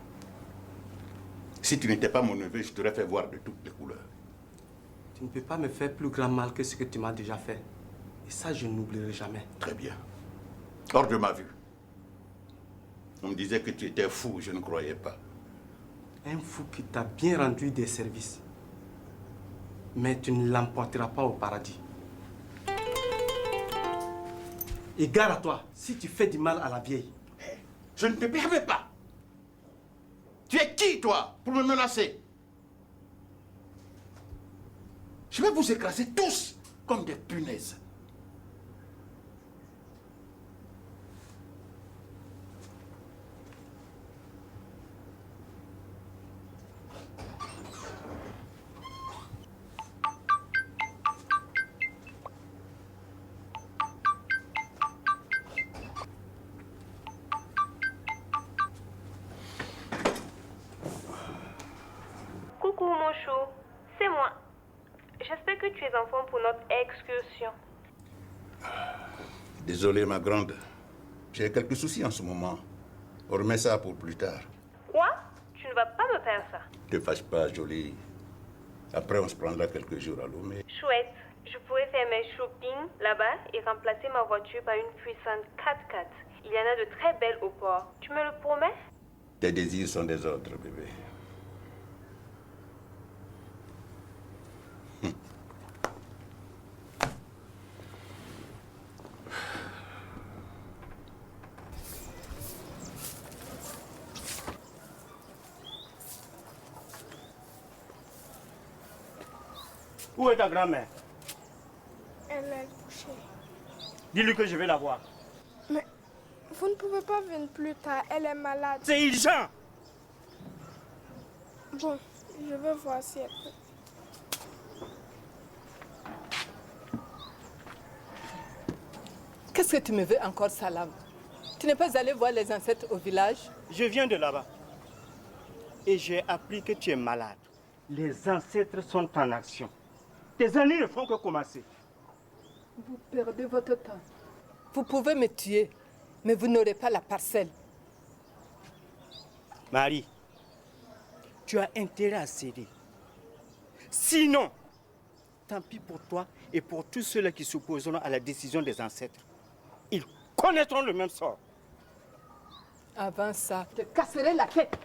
Si tu n'étais pas mon neveu, je t'aurais fait voir de toutes les couleurs. Tu ne peux pas me faire plus grand mal que ce que tu m'as déjà fait. Et ça, je n'oublierai jamais. Très bien. Hors de ma vue. On me disait que tu étais fou, je ne croyais pas. Un fou qui t'a bien rendu des services. Mais tu ne l'emporteras pas au paradis. Et gare à toi, si tu fais du mal à la vieille. Je ne te permets pas. Tu es qui, toi, pour me menacer? Je vais vous écraser tous comme des punaises. Coucou mon chou, c'est moi. J'espère que tu es en forme pour notre excursion. Désolé, ma grande. J'ai quelques soucis en ce moment. On remet ça pour plus tard. Quoi? Tu ne vas pas me faire ça. Ne te fâche pas, jolie. Après, on se prendra quelques jours à Lomé. Chouette, je pourrais faire mes shopping là-bas et remplacer ma voiture par une puissante 4x4. Il y en a de très belles au port. Tu me le promets? Tes désirs sont des ordres, bébé. Où est ta grand-mère? Elle est couchée. Dis-lui que je vais la voir. Mais vous ne pouvez pas venir plus tard, elle est malade. C'est urgent! Bon, je vais voir si elle peut. Qu'est-ce que tu me veux encore, Salam? Tu n'es pas allé voir les ancêtres au village? Je viens de là-bas. Et j'ai appris que tu es malade. Les ancêtres sont en action. Tes amis ne font que commencer. Vous perdez votre temps. Vous pouvez me tuer, mais vous n'aurez pas la parcelle. Marie, tu as intérêt à céder. Sinon, tant pis pour toi et pour tous ceux-là qui s'opposeront à la décision des ancêtres. Ils connaîtront le même sort. Avant ça, je te casserai la tête.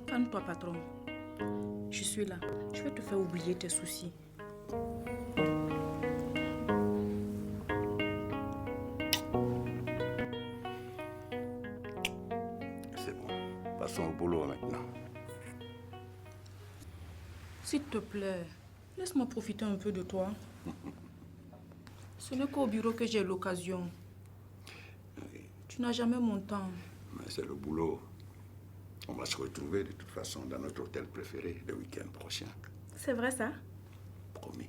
Calme-toi, patron. Je suis là. Je vais te faire oublier tes soucis. C'est bon. Passons au boulot maintenant. S'il te plaît, laisse-moi profiter un peu de toi. Ce n'est qu'au bureau que j'ai l'occasion. Tu n'as jamais mon temps. Mais c'est le boulot. On va se retrouver de toute façon dans notre hôtel préféré le week-end prochain. C'est vrai ça? Promis.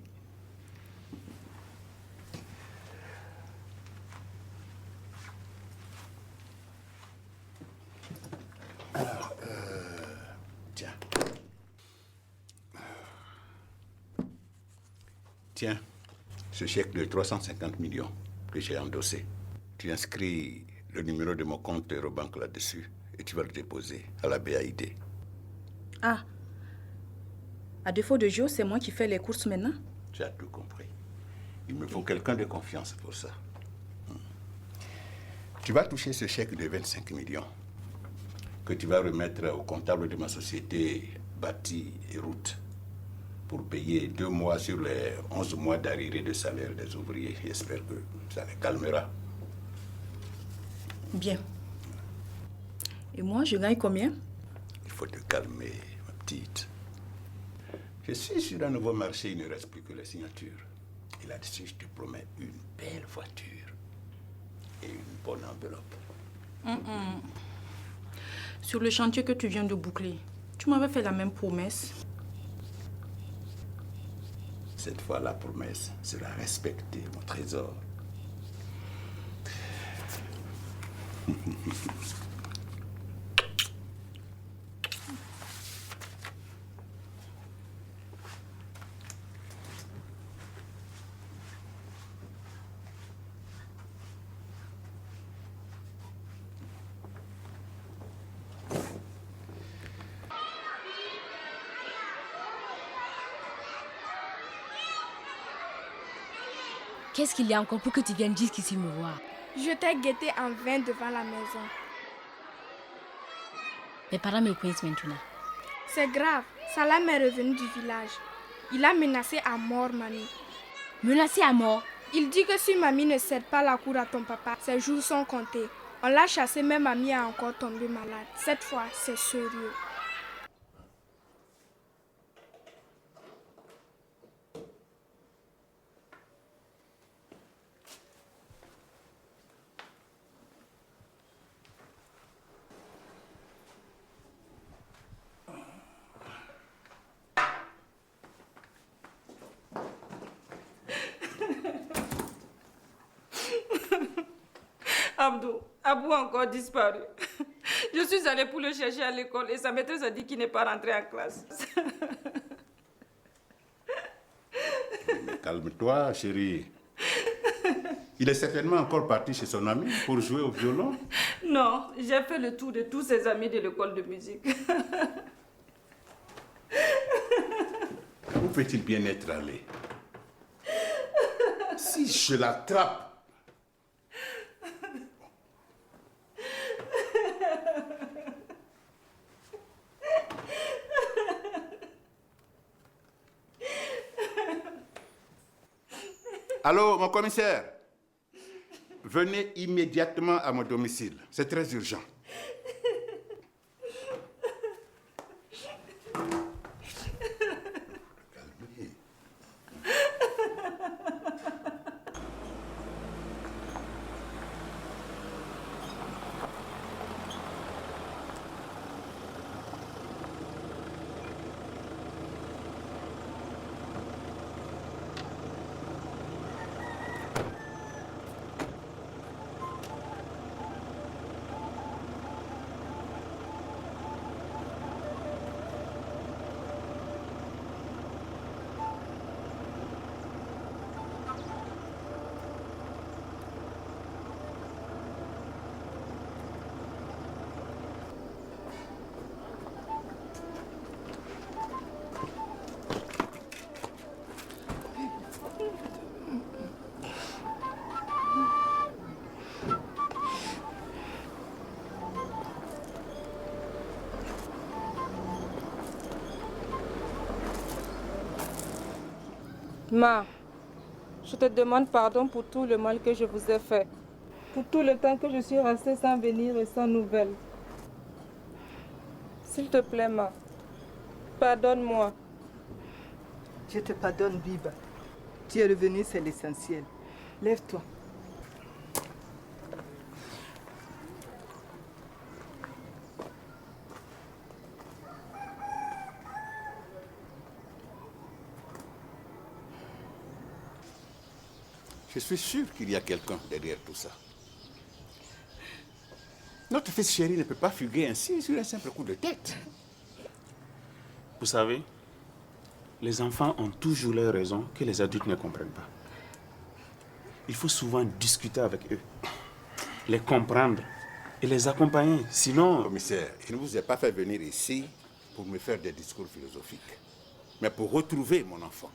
Alors, tiens. Tiens, ce chèque de 350 millions que j'ai endossé. Tu inscris le numéro de mon compte Eurobank là-dessus et tu vas le déposer à la BAID. Ah. À défaut de Jo, c'est moi qui fais les courses maintenant? Tu as tout compris. Il me faut quelqu'un de confiance pour ça. Tu vas toucher ce chèque de 25 millions que tu vas remettre au comptable de ma société Bâti et Route pour payer 2 mois sur les 11 mois d'arriérés de salaire des ouvriers. J'espère que ça les calmera. Bien. Et moi, je gagne combien? Il faut te calmer, ma petite. Je suis sur un nouveau marché, il ne reste plus que les signatures. Et là-dessus, je te promets une belle voiture et une bonne enveloppe. Sur le chantier que tu viens de boucler, tu m'avais fait la même promesse. Cette fois, la promesse sera respectée, mon trésor. Qu'est-ce qu'il y a encore pour que tu viennes jusqu'ici me voir? Je t'ai guetté en vain devant la maison. Mes parents me coincent maintenant. C'est grave. Salam est revenu du village. Il a menacé à mort mamie. Menacé à mort? Il dit que si mamie ne cède pas la cour à ton papa, ses jours sont comptés. On l'a chassé, mais mamie a encore tombé malade. Cette fois, c'est sérieux. Abdou, Abou a encore disparu. Je suis allée pour le chercher à l'école et sa maîtresse a dit qu'il n'est pas rentré en classe. Calme-toi, chérie. Il est certainement encore parti chez son ami pour jouer au violon. Non, j'ai fait le tour de tous ses amis de l'école de musique. Où peut-il bien être allé? Si je l'attrape, allô, mon commissaire. Venez immédiatement à mon domicile. C'est très urgent. Ma, je te demande pardon pour tout le mal que je vous ai fait. Pour tout le temps que je suis restée sans venir et sans nouvelles. S'il te plaît, Ma, pardonne-moi. Je te pardonne, Biba. Tu es revenu, c'est l'essentiel. Lève-toi. Je suis sûr qu'il y a quelqu'un derrière tout ça. Notre fils chéri ne peut pas fuguer ainsi sur un simple coup de tête. Vous savez, les enfants ont toujours leurs raisons que les adultes ne comprennent pas. Il faut souvent discuter avec eux, les comprendre et les accompagner. Sinon... Commissaire, je ne vous ai pas fait venir ici pour me faire des discours philosophiques, mais pour retrouver mon enfant.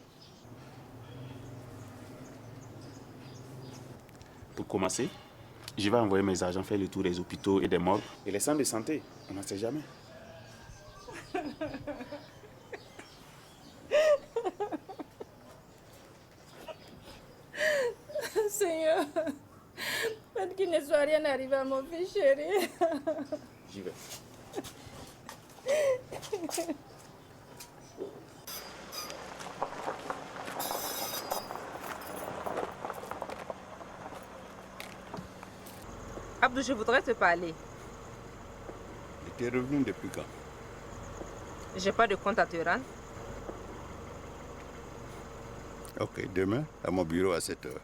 Pour commencer, je vais envoyer mes agents faire le tour des hôpitaux et des morgues et les centres de santé. On n'en sait jamais. Seigneur, faites qu'il ne soit rien arrivé à mon fils chéri. J'y vais. Abdou, je voudrais te parler. Tu es revenu depuis quand? J'ai pas de compte à te rendre. Ok, demain, à mon bureau à 7 heures.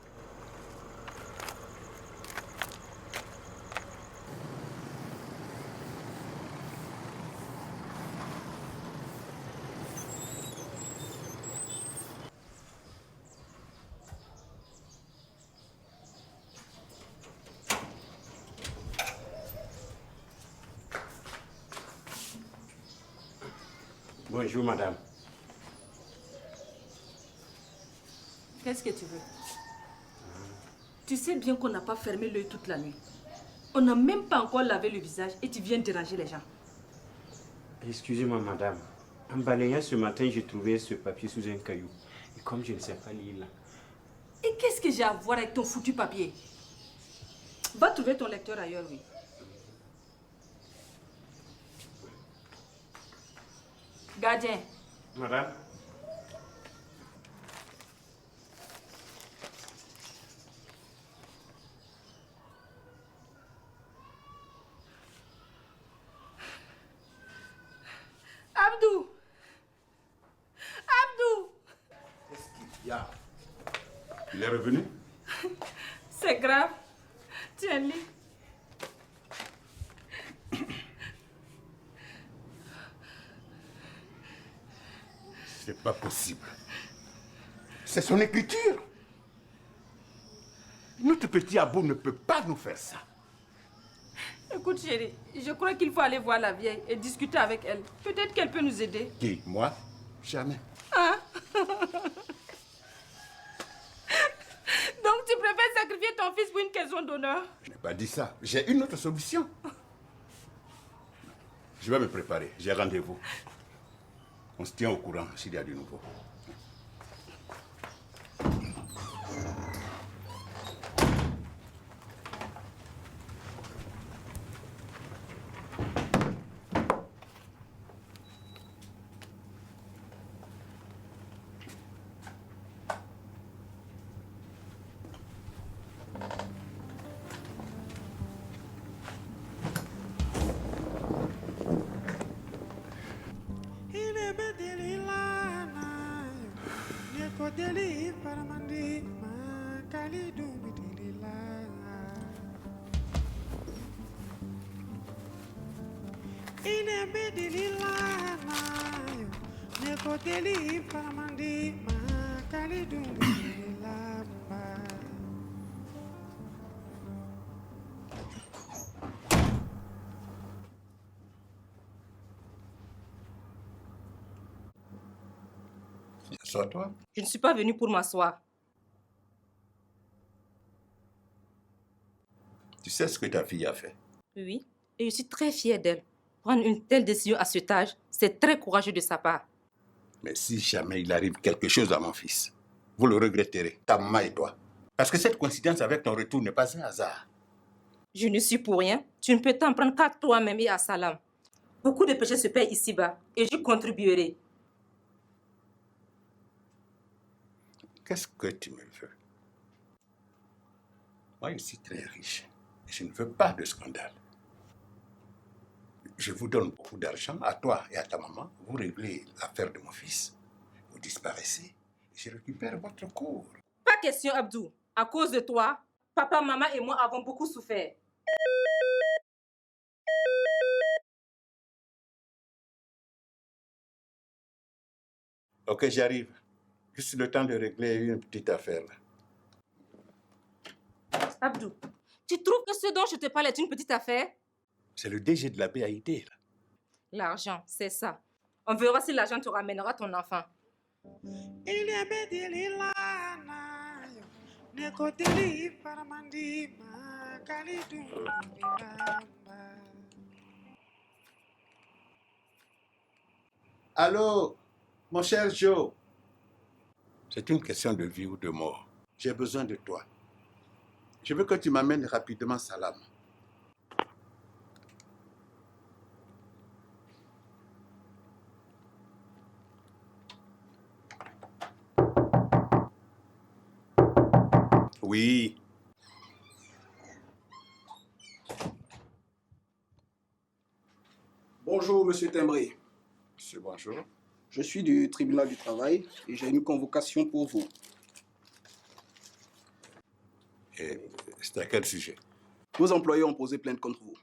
Bonjour, madame. Qu'est-ce que tu veux? Tu sais bien qu'on n'a pas fermé l'œil toute la nuit. On n'a même pas encore lavé le visage et tu viens déranger les gens. Excusez-moi, madame. En balayant ce matin, j'ai trouvé ce papier sous un caillou. Et comme je ne sais pas lire là. Et qu'est-ce que j'ai à voir avec ton foutu papier? Va trouver ton lecteur ailleurs, oui. Gardien. Madame. Abdou! Abdou! Qu'est-ce qu'il y a? Il est revenu? C'est grave. Tiens, lis. C'est pas possible. C'est son écriture. Notre petit Abou ne peut pas nous faire ça. Écoute, chérie, je crois qu'il faut aller voir la vieille et discuter avec elle. Peut-être qu'elle peut nous aider. Qui? Moi? Jamais. Hein? Donc tu préfères sacrifier ton fils pour une question d'honneur? Je n'ai pas dit ça. J'ai une autre solution. Je vais me préparer. J'ai rendez-vous. On se tient au courant s'il y a du nouveau. Assois-toi. Je ne suis pas venue pour m'asseoir. Tu sais ce que ta fille a fait? Oui, et je suis très fière d'elle. Prendre une telle décision à cet âge, c'est très courageux de sa part. Mais si jamais il arrive quelque chose à mon fils, vous le regretterez, ta maman et toi. Parce que cette coïncidence avec ton retour n'est pas un hasard. Je ne suis pour rien. Tu ne peux t'en prendre qu'à toi-même et à Salam. Beaucoup de péchés se paient ici-bas et je contribuerai. Qu'est-ce que tu me veux? Moi, je suis très riche et je ne veux pas de scandale. Je vous donne beaucoup d'argent, à toi et à ta maman. Vous réglez l'affaire de mon fils. Vous disparaissez et je récupère votre cour. Pas question, Abdou. À cause de toi, papa, maman et moi avons beaucoup souffert. Ok, j'arrive. Juste le temps de régler une petite affaire. Abdou, tu trouves que ce dont je te parle est une petite affaire? C'est le DG de la BAID, là. L'argent, c'est ça. On verra si l'argent te ramènera ton enfant. Allô, mon cher Joe. C'est une question de vie ou de mort. J'ai besoin de toi. Je veux que tu m'amènes rapidement Salam. Oui. Bonjour, monsieur Timbré. Monsieur, bonjour. Je suis du tribunal du travail et j'ai une convocation pour vous. Et c'est à quel sujet? Vos employés ont posé plainte contre vous.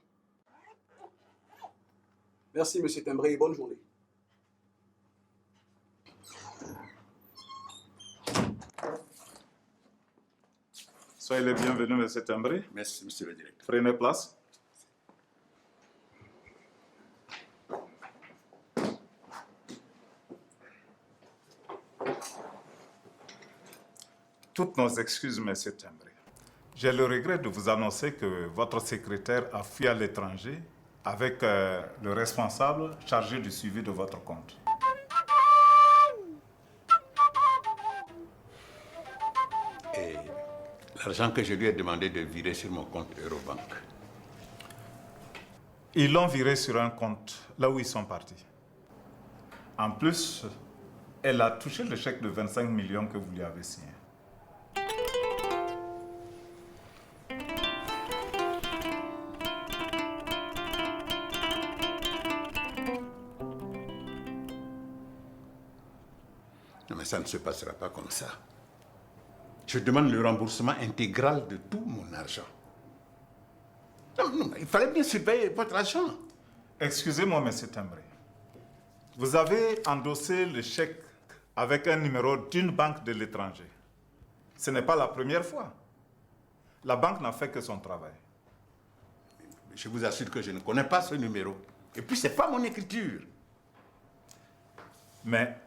Merci, monsieur Timbré, et bonne journée. Soyez les bienvenus, monsieur Timbré. Merci, monsieur le directeur. Prenez place. Toutes nos excuses, monsieur Timbré. J'ai le regret de vous annoncer que votre secrétaire a fui à l'étranger avec le responsable chargé du suivi de votre compte. Et l'argent que je lui ai demandé de virer sur mon compte Eurobank. Ils l'ont viré sur un compte là où ils sont partis. En plus, elle a touché le chèque de 25 millions que vous lui avez signé. Non, mais ça ne se passera pas comme ça. Je demande le remboursement intégral de tout mon argent. Non, non, il fallait bien surveiller votre argent. Excusez-moi, monsieur Tembré. Vous avez endossé le chèque avec un numéro d'une banque de l'étranger. Ce n'est pas la première fois. La banque n'a fait que son travail. Je vous assure que je ne connais pas ce numéro. Et puis, ce n'est pas mon écriture. Mais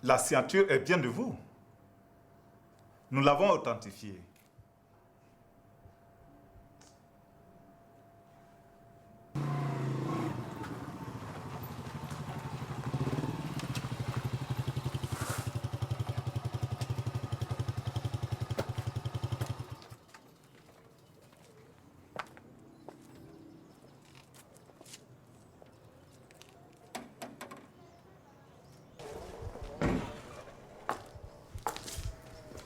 la signature est bien de vous. Nous l'avons authentifiée.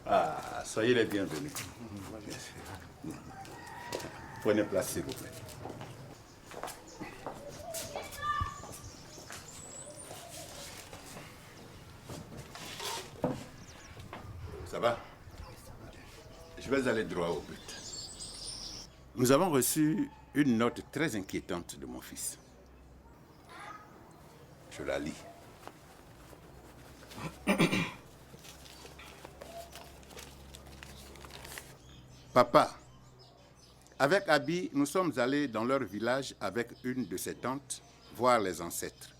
Ah, soyez les bienvenus. Prenez place, s'il vous plaît. Ça va? Je vais aller droit au but. Nous avons reçu une note très inquiétante de mon fils. Je la lis. Papa, avec Abby, nous sommes allés dans leur village avec une de ses tantes voir les ancêtres.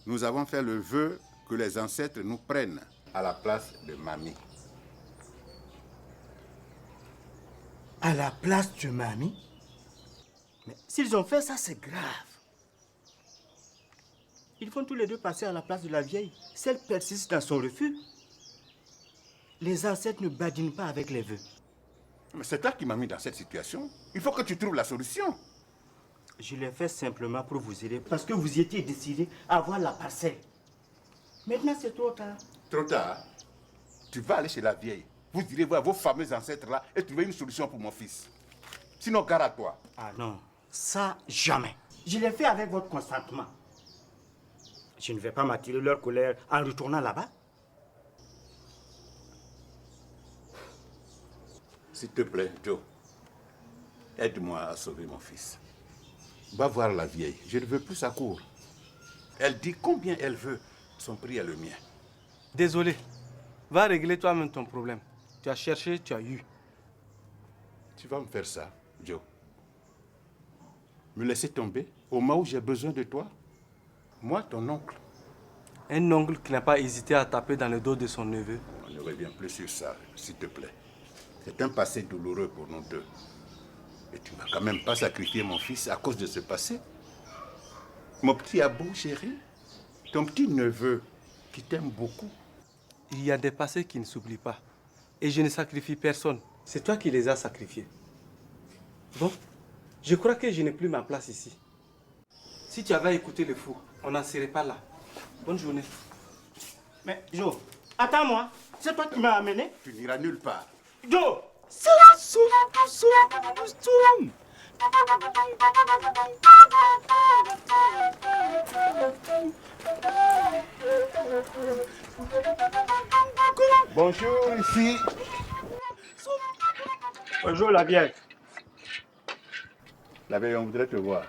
Nous avons fait le vœu que les ancêtres nous prennent à la place de mamie. À la place de mamie? Mais s'ils ont fait ça, c'est grave. Ils vont tous les deux passer à la place de la vieille. Si elle persiste dans son refus, les ancêtres ne badinent pas avec les vœux. Mais c'est toi qui m'as mis dans cette situation. Il faut que tu trouves la solution. Je l'ai fait simplement pour vous aider, parce que vous étiez décidé à avoir la parcelle. Maintenant, c'est trop tard. Trop tard? Tu vas aller chez la vieille. Vous irez voir vos fameux ancêtres là et trouver une solution pour mon fils. Sinon, gare à toi. Ah non, ça, jamais. Je l'ai fait avec votre consentement. Je ne vais pas m'attirer leur colère en retournant là-bas. S'il te plaît, Joe, aide-moi à sauver mon fils. Va voir la vieille. Je ne veux plus sa cour. Elle dit combien elle veut. Son prix est le mien. Désolé. Va régler toi-même ton problème. Tu as cherché, tu as eu. Tu vas me faire ça, Joe? Me laisser tomber au moment où j'ai besoin de toi? Moi, ton oncle. Un oncle qui n'a pas hésité à taper dans le dos de son neveu. On ne revient plus sur ça, s'il te plaît. C'est un passé douloureux pour nous deux. Et tu ne vas quand même pas sacrifier mon fils à cause de ce passé. Mon petit Abou, chéri, ton petit neveu qui t'aime beaucoup. Il y a des passés qui ne s'oublient pas. Et je ne sacrifie personne. C'est toi qui les as sacrifiés. Bon, je crois que je n'ai plus ma place ici. Si tu avais écouté le fou, on n'en serait pas là. Bonne journée. Mais Joe, attends-moi. C'est toi qui m'as amené? Tu n'iras nulle part. Joe! Bonjour, ici. Bonjour, la vieille. La vieille, on voudrait te voir.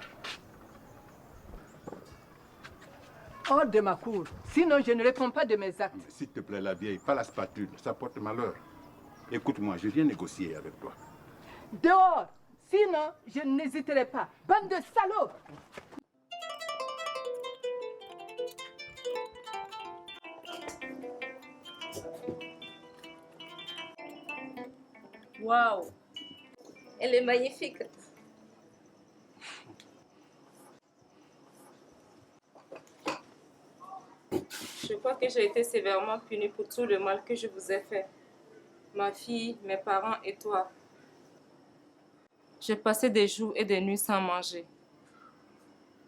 Hors de ma cour. Sinon, je ne réponds pas de mes actes. S'il te plaît, la vieille, pas la spatule. Ça porte malheur. Écoute-moi, je viens négocier avec toi. Dehors. Sinon, je n'hésiterai pas. Bande de salauds. Waouh, Elle est magnifique. Je crois que j'ai été sévèrement punie pour tout le mal que je vous ai fait. Ma fille, mes parents et toi. J'ai passé des jours et des nuits sans manger.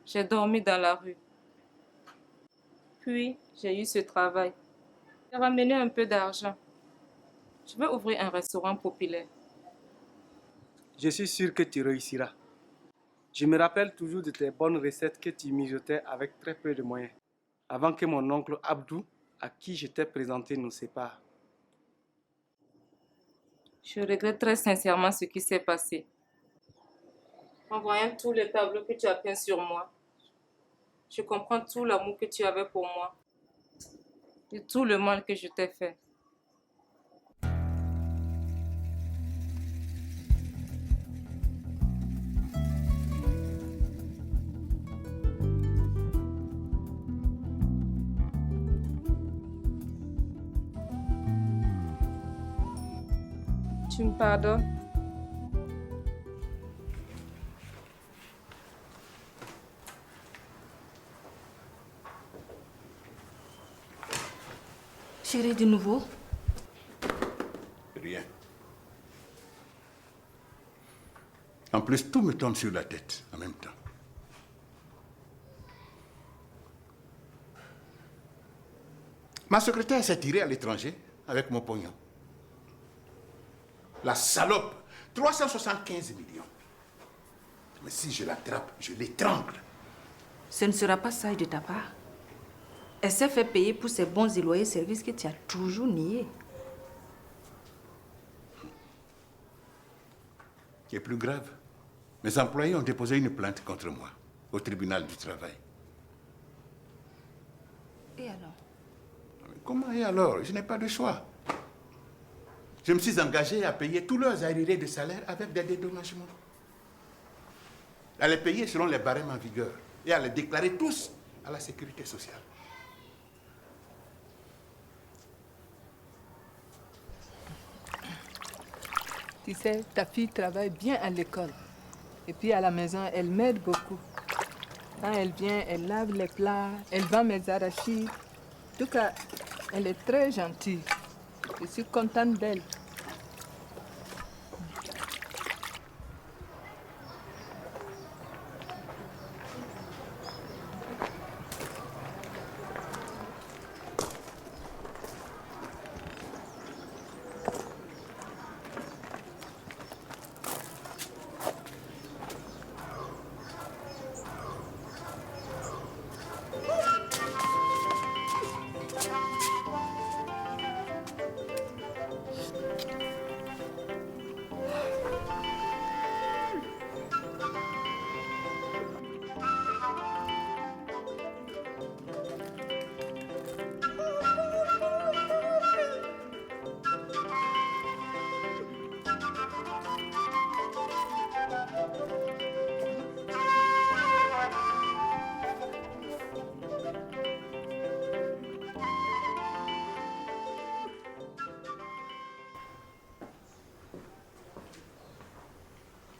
J'ai dormi dans la rue. Puis, j'ai eu ce travail. J'ai ramené un peu d'argent. Je vais ouvrir un restaurant populaire. Je suis sûr que tu réussiras. Je me rappelle toujours de tes bonnes recettes que tu mijotais avec très peu de moyens, avant que mon oncle Abdou, à qui je t'ai présenté, nous sépare. Je regrette très sincèrement ce qui s'est passé. En voyant tous les tableaux que tu as peints sur moi, je comprends tout l'amour que tu avais pour moi et tout le mal que je t'ai fait. Tu me pardonnes? Chérie, de nouveau? Rien. En plus, tout me tombe sur la tête en même temps. Ma secrétaire s'est tirée à l'étranger avec mon pognon. La salope, 375 millions. Mais si je l'attrape, je l'étrangle. Ce ne sera pas sage de ta part. Elle s'est fait payer pour ses bons et loyaux services que tu as toujours niés. Qui est plus grave, mes employés ont déposé une plainte contre moi au tribunal du travail. Et alors? Comment et alors? Je n'ai pas de choix. Je me suis engagé à payer tous leurs arriérés de salaire avec des dédommagements. À les payer selon les barèmes en vigueur et à les déclarer tous à la sécurité sociale. Tu sais, ta fille travaille bien à l'école. Et puis à la maison, elle m'aide beaucoup. Quand elle vient, elle lave les plats, elle vend mes arachides. En tout cas, elle est très gentille. Je suis contente d'elle.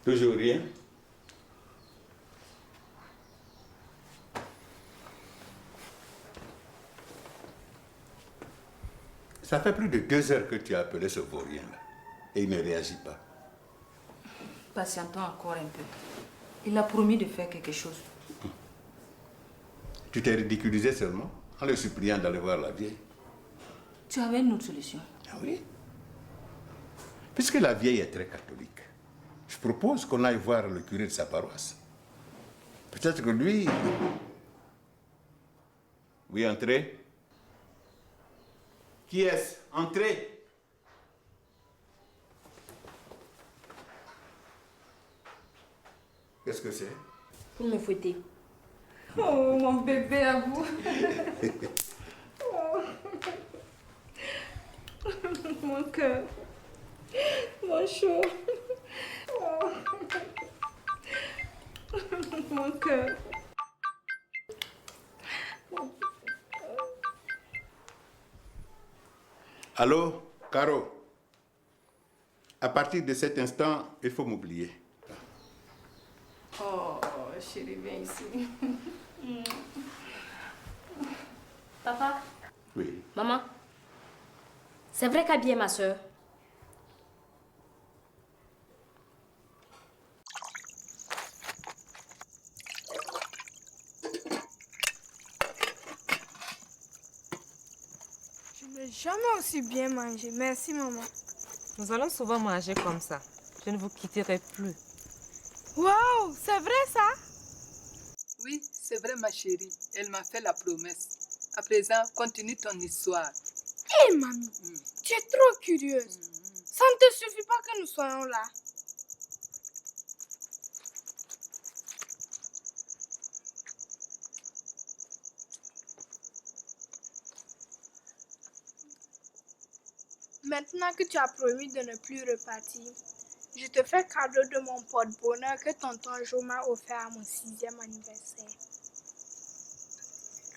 Toujours rien. Ça fait plus de 2 heures que tu as appelé ce vaurien là. Et il ne réagit pas. Patientons encore un peu. Il a promis de faire quelque chose. Tu t'es ridiculisé seulement en le suppliant d'aller voir la vieille. Tu avais une autre solution? Ah oui. Puisque la vieille est très catholique, je propose qu'on aille voir le curé de sa paroisse. Peut-être que lui... Oui, entrez. Qui est-ce? Entrez. Qu'est-ce que c'est? Pour me fouetter. Oh, mon bébé à vous. Oh. Mon cœur. Mon chaud. Oh. Mon cœur. Allô, Caro? À partir de cet instant, il faut m'oublier. Oh, chérie, viens ici. Papa? Oui. Maman? C'est vrai qu'Abby est ma soeur? Je n'ai jamais aussi bien mangé. Merci, maman. Nous allons souvent manger comme ça. Je ne vous quitterai plus. Waouh, c'est vrai ça? Oui, c'est vrai ma chérie. Elle m'a fait la promesse. À présent, continue ton histoire. Hé, mamie, tu es trop curieuse. Ça ne te suffit pas que nous soyons là. Maintenant que tu as promis de ne plus repartir, je te fais cadeau de mon porte-bonheur que tonton Jo m'a offert à mon 6e anniversaire.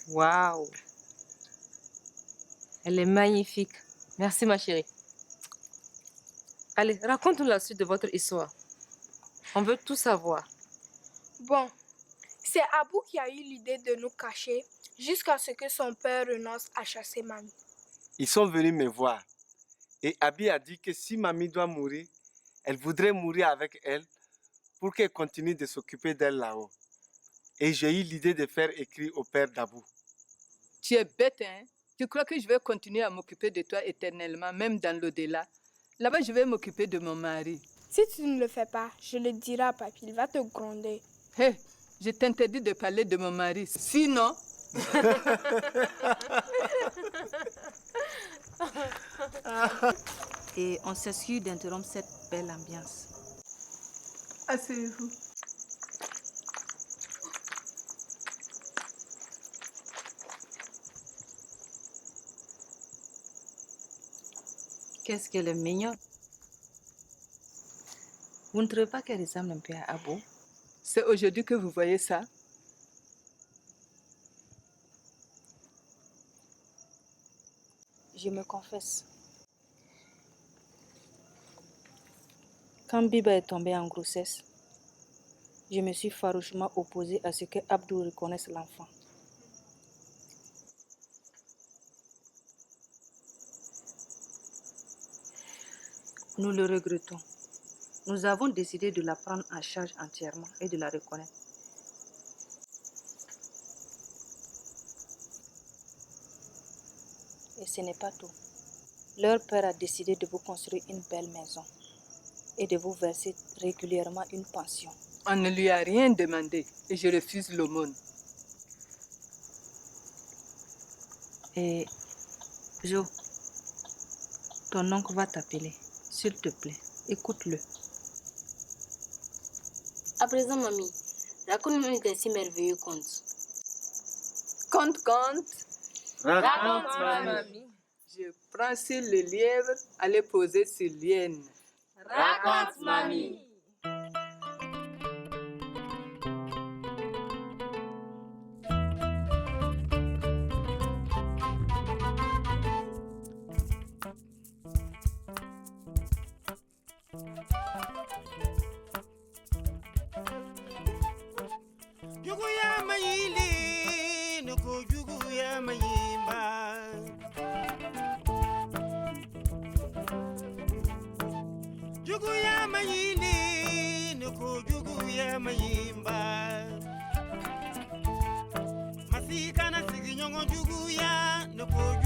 Waouh! Elle est magnifique. Merci, ma chérie. Allez, raconte-nous la suite de votre histoire. On veut tout savoir. Bon, c'est Abou qui a eu l'idée de nous cacher jusqu'à ce que son père renonce à chasser mamie. Ils sont venus me voir. Et Abby a dit que si mamie doit mourir, elle voudrait mourir avec elle pour qu'elle continue de s'occuper d'elle là-haut. Et j'ai eu l'idée de faire écrire au père d'Abou. Tu es bête, hein? Tu crois que je vais continuer à m'occuper de toi éternellement, même dans l'au-delà? Là-bas, je vais m'occuper de mon mari. Si tu ne le fais pas, je le dirai à papy, il va te gronder. Hé, je t'interdis de parler de mon mari. Sinon... Et on s'excuse d'interrompre cette belle ambiance. Asseyez-vous. Qu'est-ce qu'elle est mignonne. Vous ne trouvez pas qu'elle ressemble un peu à Abou? C'est aujourd'hui que vous voyez ça? Je me confesse. Quand Biba est tombée en grossesse, je me suis farouchement opposée à ce que Abdou reconnaisse l'enfant. Nous le regrettons. Nous avons décidé de la prendre en charge entièrement et de la reconnaître. Et ce n'est pas tout. Leur père a décidé de vous construire une belle maison et de vous verser régulièrement une pension. On ne lui a rien demandé et je refuse l'aumône. Et Jo, ton oncle va t'appeler. S'il te plaît, écoute-le. À présent, mamie, raconte-nous un si merveilleux conte. Conte. Raconte, mamie. Je prends sur le lièvre, allez poser sur l'hyène. Raconte, mamie. Masikana sigi nyongo jugu ya, no ko